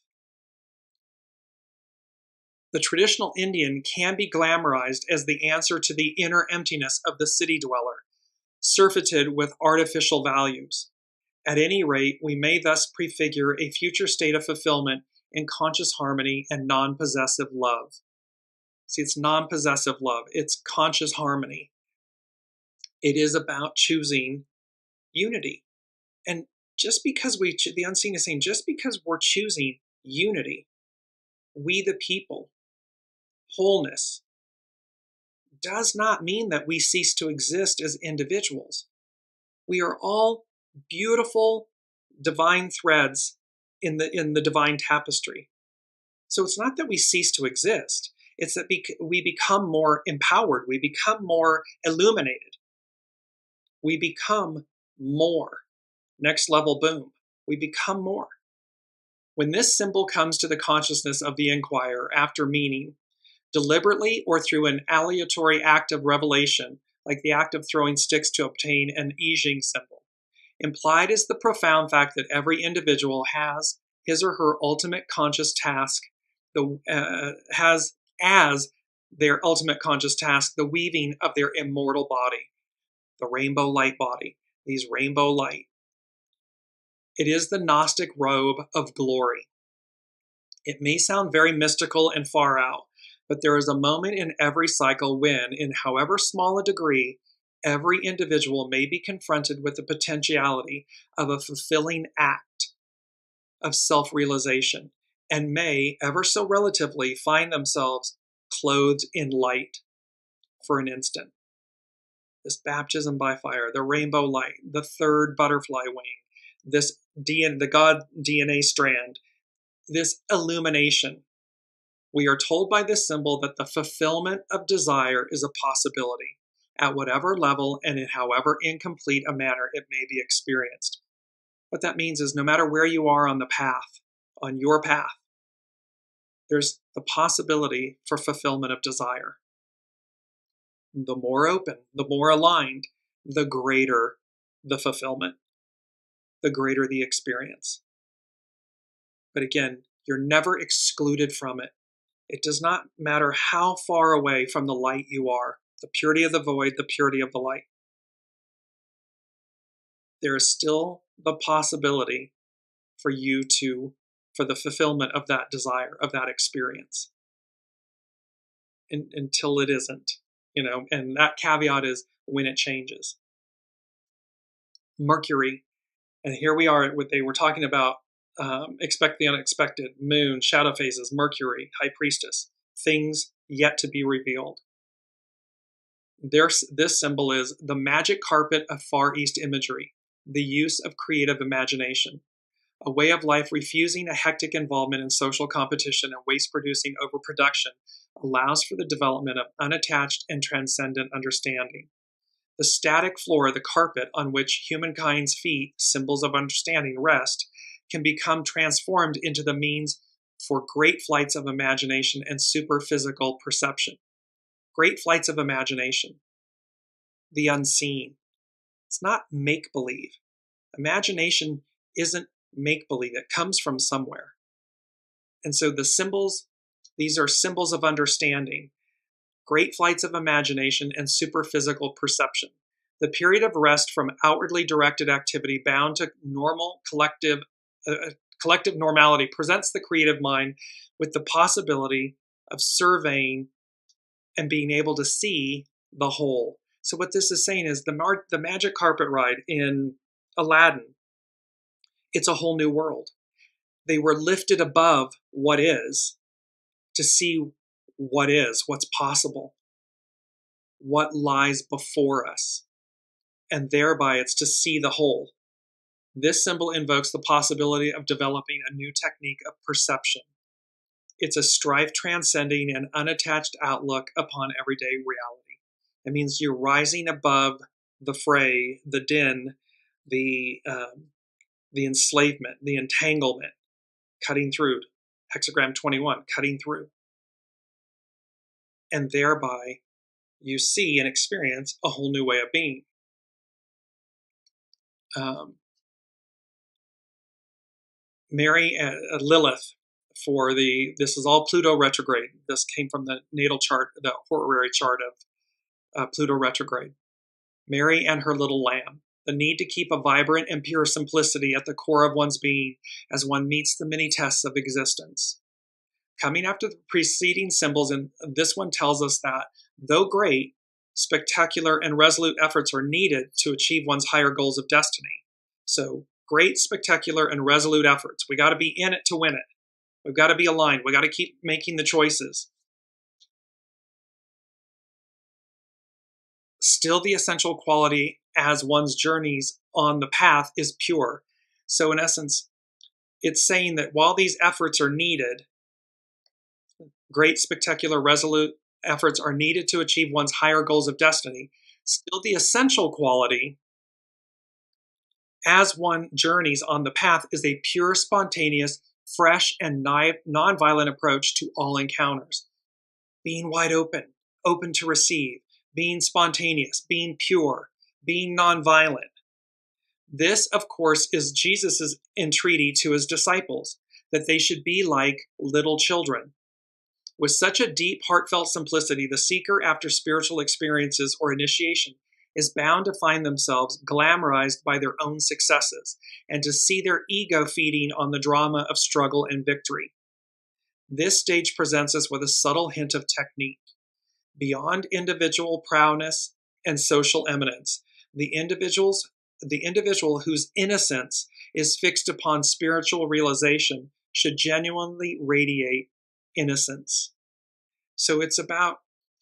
The traditional Indian can be glamorized as the answer to the inner emptiness of the city dweller, surfeited with artificial values. At any rate, we may thus prefigure a future state of fulfillment in conscious harmony and non-possessive love. See, it's non-possessive love. It's conscious harmony. It is about choosing unity. And just because the unseen is saying, just because we're choosing unity, we the people, wholeness, does not mean that we cease to exist as individuals. We are all beautiful divine threads in the divine tapestry. So it's not that we cease to exist. It's that we become more empowered. We become more illuminated. We become more. Next level boom. We become more. When this symbol comes to the consciousness of the inquirer after meaning, deliberately or through an aleatory act of revelation, like the act of throwing sticks to obtain an I Ching symbol, implied is the profound fact that every individual has his or her ultimate conscious task, has as their ultimate conscious task, the weaving of their immortal body, the rainbow light body, these rainbow light. It is the Gnostic robe of glory. It may sound very mystical and far out, but there is a moment in every cycle when, in however small a degree, every individual may be confronted with the potentiality of a fulfilling act of self-realization, and may, ever so relatively, find themselves clothed in light for an instant. This baptism by fire, the rainbow light, the third butterfly wing, the God DNA strand, this illumination. We are told by this symbol that the fulfillment of desire is a possibility, at whatever level and in however incomplete a manner it may be experienced. What that means is no matter where you are on the path, on your path, there's the possibility for fulfillment of desire. The more open, the more aligned, the greater the fulfillment, the greater the experience. But again, you're never excluded from it. It does not matter how far away from the light you are, the purity of the void, the purity of the light. There is still the possibility for the fulfillment of that desire, of that experience. Until it isn't, and that caveat is when it changes. Mercury, and here we are, they were talking about expect the unexpected, moon, shadow phases, Mercury, high priestess, things yet to be revealed. This symbol is the magic carpet of Far East imagery, the use of creative imagination, a way of life refusing a hectic involvement in social competition and waste-producing overproduction allows for the development of unattached and transcendent understanding. The static floor, the carpet on which humankind's feet, symbols of understanding, rest, can become transformed into the means for great flights of imagination and superphysical perception. Great flights of imagination. The unseen. It's not make-believe. Imagination isn't make-believe. It comes from somewhere. And so the symbols, these are symbols of understanding. Great flights of imagination and superphysical perception. The period of rest from outwardly directed activity bound to normal collective normality presents the creative mind with the possibility of surveying and being able to see the whole. So what this is saying is the magic carpet ride in Aladdin, it's a whole new world. They were lifted above what is to see what is, what's possible, what lies before us. And thereby it's to see the whole. This symbol invokes the possibility of developing a new technique of perception. It's a strife-transcending and unattached outlook upon everyday reality. It means you're rising above the fray, the din, the enslavement, the entanglement, cutting through. Hexagram 21, cutting through. And thereby you see and experience a whole new way of being. Mary Lilith this is all Pluto retrograde. This came from the natal chart, the horary chart of Pluto retrograde. Mary and her little lamb. The need to keep a vibrant and pure simplicity at the core of one's being as one meets the many tests of existence. Coming after the preceding symbols, and this one tells us that, though great, spectacular and resolute efforts are needed to achieve one's higher goals of destiny. So, great, spectacular, and resolute efforts. We got to be in it to win it. We've got to be aligned. We got to keep making the choices. Still, the essential quality as one's journeys on the path is pure. So, in essence, it's saying that while these efforts are needed, great, spectacular, resolute efforts are needed to achieve one's higher goals of destiny, still the essential quality as one journeys on the path is a pure, spontaneous, fresh, and non-violent approach to all encounters. Being wide open, open to receive, being spontaneous, being pure, being non-violent. This, of course, is Jesus' entreaty to his disciples, that they should be like little children. With such a deep, heartfelt simplicity, the seeker after spiritual experiences or initiation is bound to find themselves glamorized by their own successes and to see their ego feeding on the drama of struggle and victory. This stage presents us with a subtle hint of technique. Beyond individual prowess and social eminence, the individual whose innocence is fixed upon spiritual realization should genuinely radiate innocence. So it's about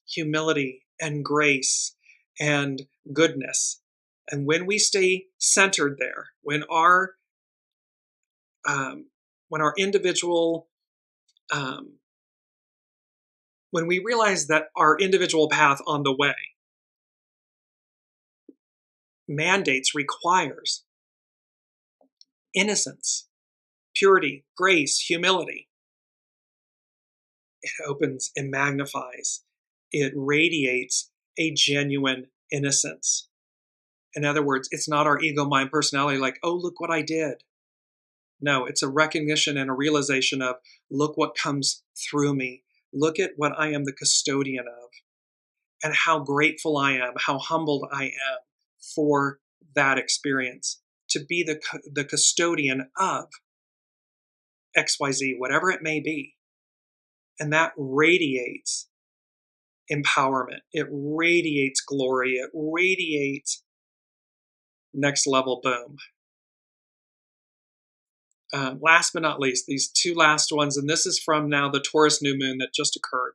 humility and grace and goodness. And when we stay centered there, when our individual, when we realize that our individual path on the way mandates, requires innocence, purity, grace, humility, it opens and magnifies, it radiates a genuine innocence. In other words, it's not our ego, mind, personality like, oh, look what I did. No, it's a recognition and a realization of, look what comes through me. Look at what I am the custodian of, and how grateful I am, how humbled I am for that experience, to be the custodian of XYZ, whatever it may be. And that radiates empowerment. It radiates glory. It radiates next level boom. Last but not least, these two last ones, and this is from now the Taurus new moon that just occurred.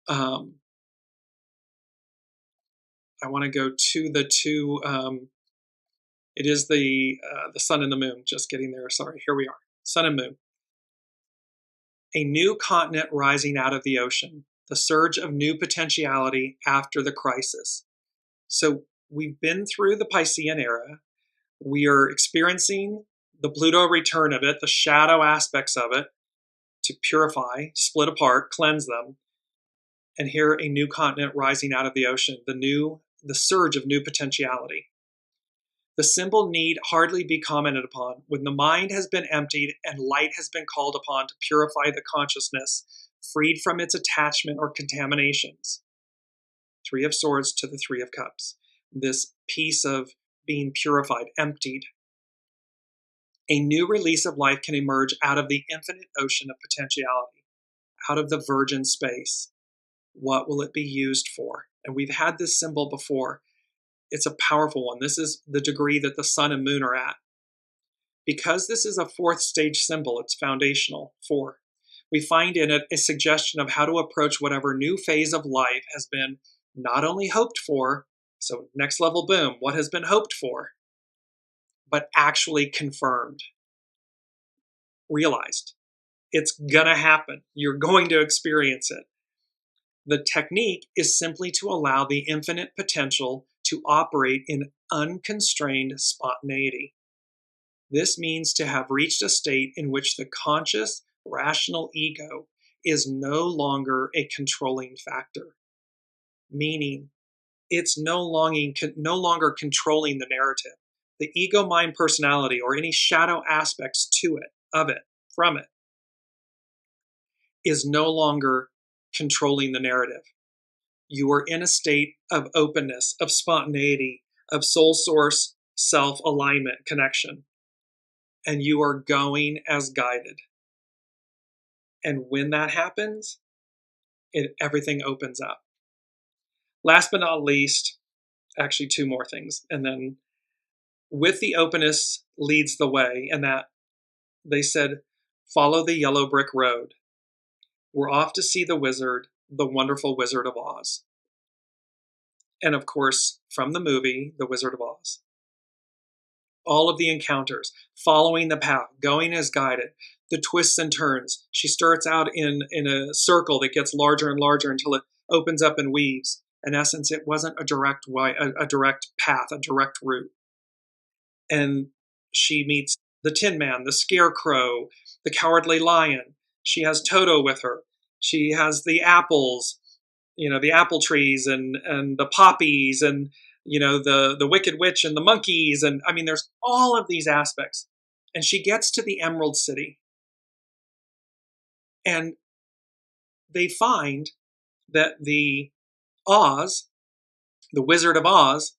I want to go to the two. It is the sun and the moon. Just getting there. Sorry. Here we are. Sun and moon. A new continent rising out of the ocean. The surge of new potentiality after the crisis. So we've been through the Piscean era. We are experiencing the Pluto return of it, the shadow aspects of it, to purify, split apart, cleanse them. And here a new continent rising out of the ocean, the surge of new potentiality. The symbol need hardly be commented upon. When the mind has been emptied and light has been called upon to purify the consciousness, freed from its attachment or contaminations. Three of Swords to the Three of Cups. This piece of being purified, emptied. A new release of life can emerge out of the infinite ocean of potentiality, out of the virgin space. What will it be used for? And we've had this symbol before. It's a powerful one. This is the degree that the sun and moon are at. Because this is a fourth stage symbol, it's foundational, 4. We find in it a suggestion of how to approach whatever new phase of life has been not only hoped for, so next level boom, what has been hoped for, but actually confirmed, realized. It's gonna happen. You're going to experience it. The technique is simply to allow the infinite potential to operate in unconstrained spontaneity. This means to have reached a state in which the conscious, rational ego is no longer a controlling factor, meaning it's no longer controlling the narrative. The ego, mind, personality, or any shadow aspects to it, of it, from it, is no longer controlling the narrative. You are in a state of openness, of spontaneity, of soul source, self-alignment, connection. And you are going as guided. And when that happens, everything opens up. Last but not least, actually 2 more things. And then with the openness leads the way, and that they said, follow the yellow brick road. We're off to see the wizard, the wonderful Wizard of Oz. And of course, from the movie, The Wizard of Oz. All of the encounters, following the path, going as guided, the twists and turns. She starts out in a circle that gets larger and larger until it opens up and weaves. In essence, it wasn't a direct path, a direct route. And she meets the Tin Man, the Scarecrow, the Cowardly Lion. She has Toto with her. She has the apples, the apple trees and the poppies and, the Wicked Witch and the monkeys. And I mean, there's all of these aspects. And she gets to the Emerald City. And they find that the Oz, the Wizard of Oz,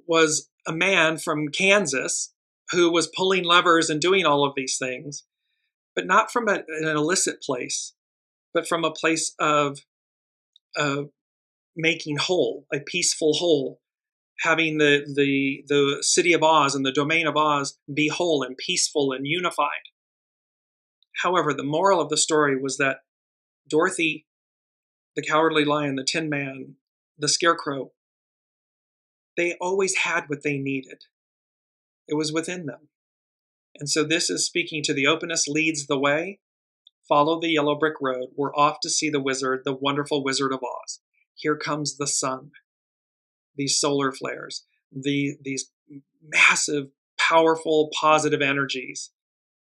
was a man from Kansas who was pulling levers and doing all of these things, but not from an illicit place, but from a place of making whole, a peaceful whole, having the city of Oz and the domain of Oz be whole and peaceful and unified. However, the moral of the story was that Dorothy, the Cowardly Lion, the Tin Man, the Scarecrow, they always had what they needed. It was within them. And so this is speaking to the openness leads the way. Follow the yellow brick road. We're off to see the wizard, the wonderful Wizard of Oz. Here comes the sun, these solar flares, these massive, powerful, positive energies,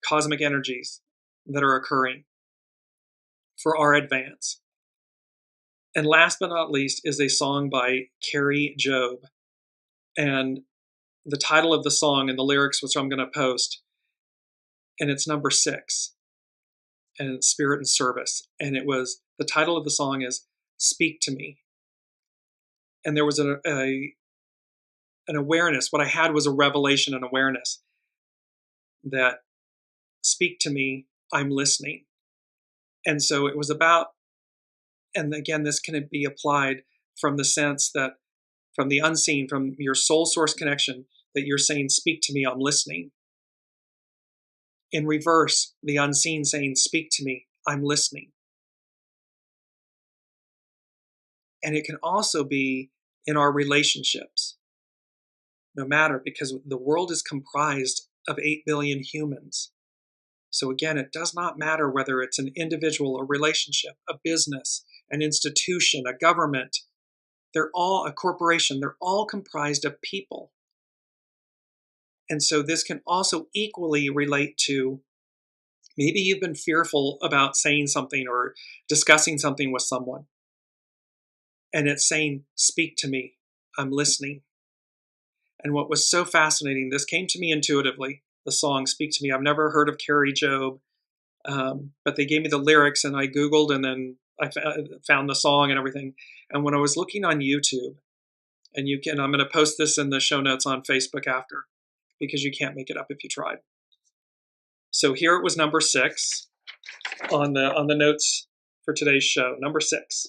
cosmic energies that are occurring for our advance. And last but not least is a song by Carrie Job. And the title of the song and the lyrics, which I'm going to post, and it's number 6, and it's Spirit and Service. And it was, the title of the song is Speak to Me. And there was an awareness. What I had was a revelation and awareness that speak to me, I'm listening. And so it was about, and again, this can be applied from the sense that from the unseen, from your soul source connection, that you're saying, speak to me, I'm listening. In reverse, the unseen saying, speak to me, I'm listening. And it can also be in our relationships, no matter, because the world is comprised of 8 billion humans. So again, it does not matter whether it's an individual, a relationship, a business, an institution, a government. They're all a corporation. They're all comprised of people. And so this can also equally relate to, maybe you've been fearful about saying something or discussing something with someone. And it's saying, speak to me, I'm listening. And what was so fascinating, this came to me intuitively, the song Speak to Me. I've never heard of Carrie Job, but they gave me the lyrics and I Googled and then I found the song and everything. And when I was looking on YouTube, and I'm going to post this in the show notes on Facebook after, because you can't make it up if you tried. So here it was number 6 on the notes for today's show, number 6.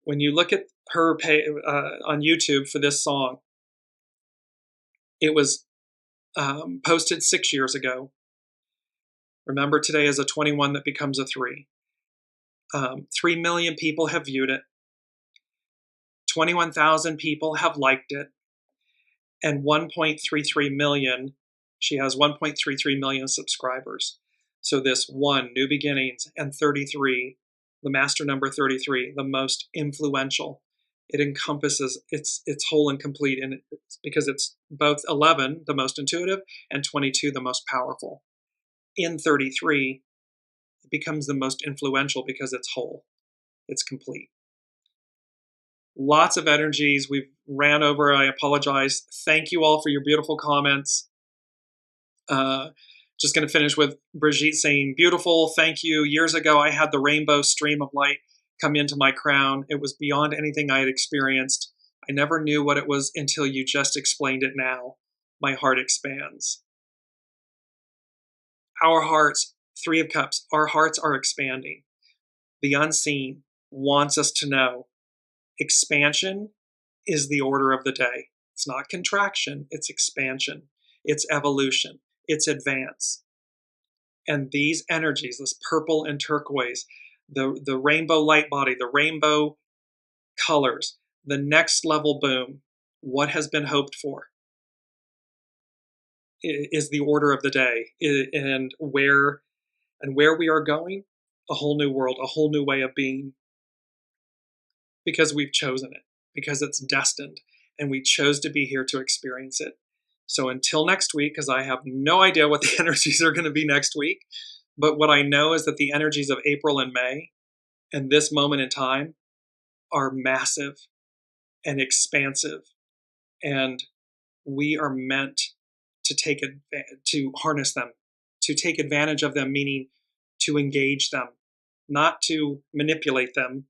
When you look at her on YouTube for this song, it was posted 6 years ago. Remember, today is a 21 that becomes a 3. 3 million people have viewed it. 21,000 people have liked it. And 1.33 million, she has 1.33 million subscribers. So this 1, New Beginnings, and 33, the master number 33, the most influential. It encompasses, it's whole and complete, and it's because it's both 11, the most intuitive, and 22, the most powerful. In 33, it becomes the most influential because it's whole, it's complete. Lots of energies. We've ran over. I apologize. Thank you all for your beautiful comments. Just going to finish with Brigitte saying, beautiful, thank you. Years ago, I had the rainbow stream of light come into my crown. It was beyond anything I had experienced. I never knew what it was until you just explained it now. My heart expands. Our hearts, 3 of Cups, our hearts are expanding. The unseen wants us to know expansion is the order of the day. It's not contraction, it's expansion, it's evolution, it's advance. And these energies, this purple and turquoise, the rainbow light body, the rainbow colors, the next level boom, what has been hoped for is the order of the day. And where we are going, a whole new world, a whole new way of being. Because we've chosen it, because it's destined, and we chose to be here to experience it. So until next week, because I have no idea what the energies are going to be next week, but what I know is that the energies of April and May and this moment in time are massive and expansive, and we are meant to to harness them, to take advantage of them, meaning to engage them, not to manipulate them,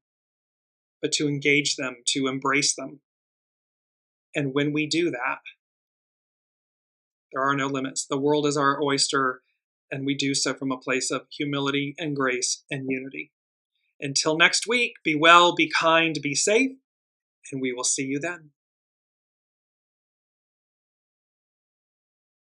but to engage them, to embrace them. And when we do that, there are no limits. The world is our oyster, and we do so from a place of humility and grace and unity. Until next week, be well, be kind, be safe, and we will see you then.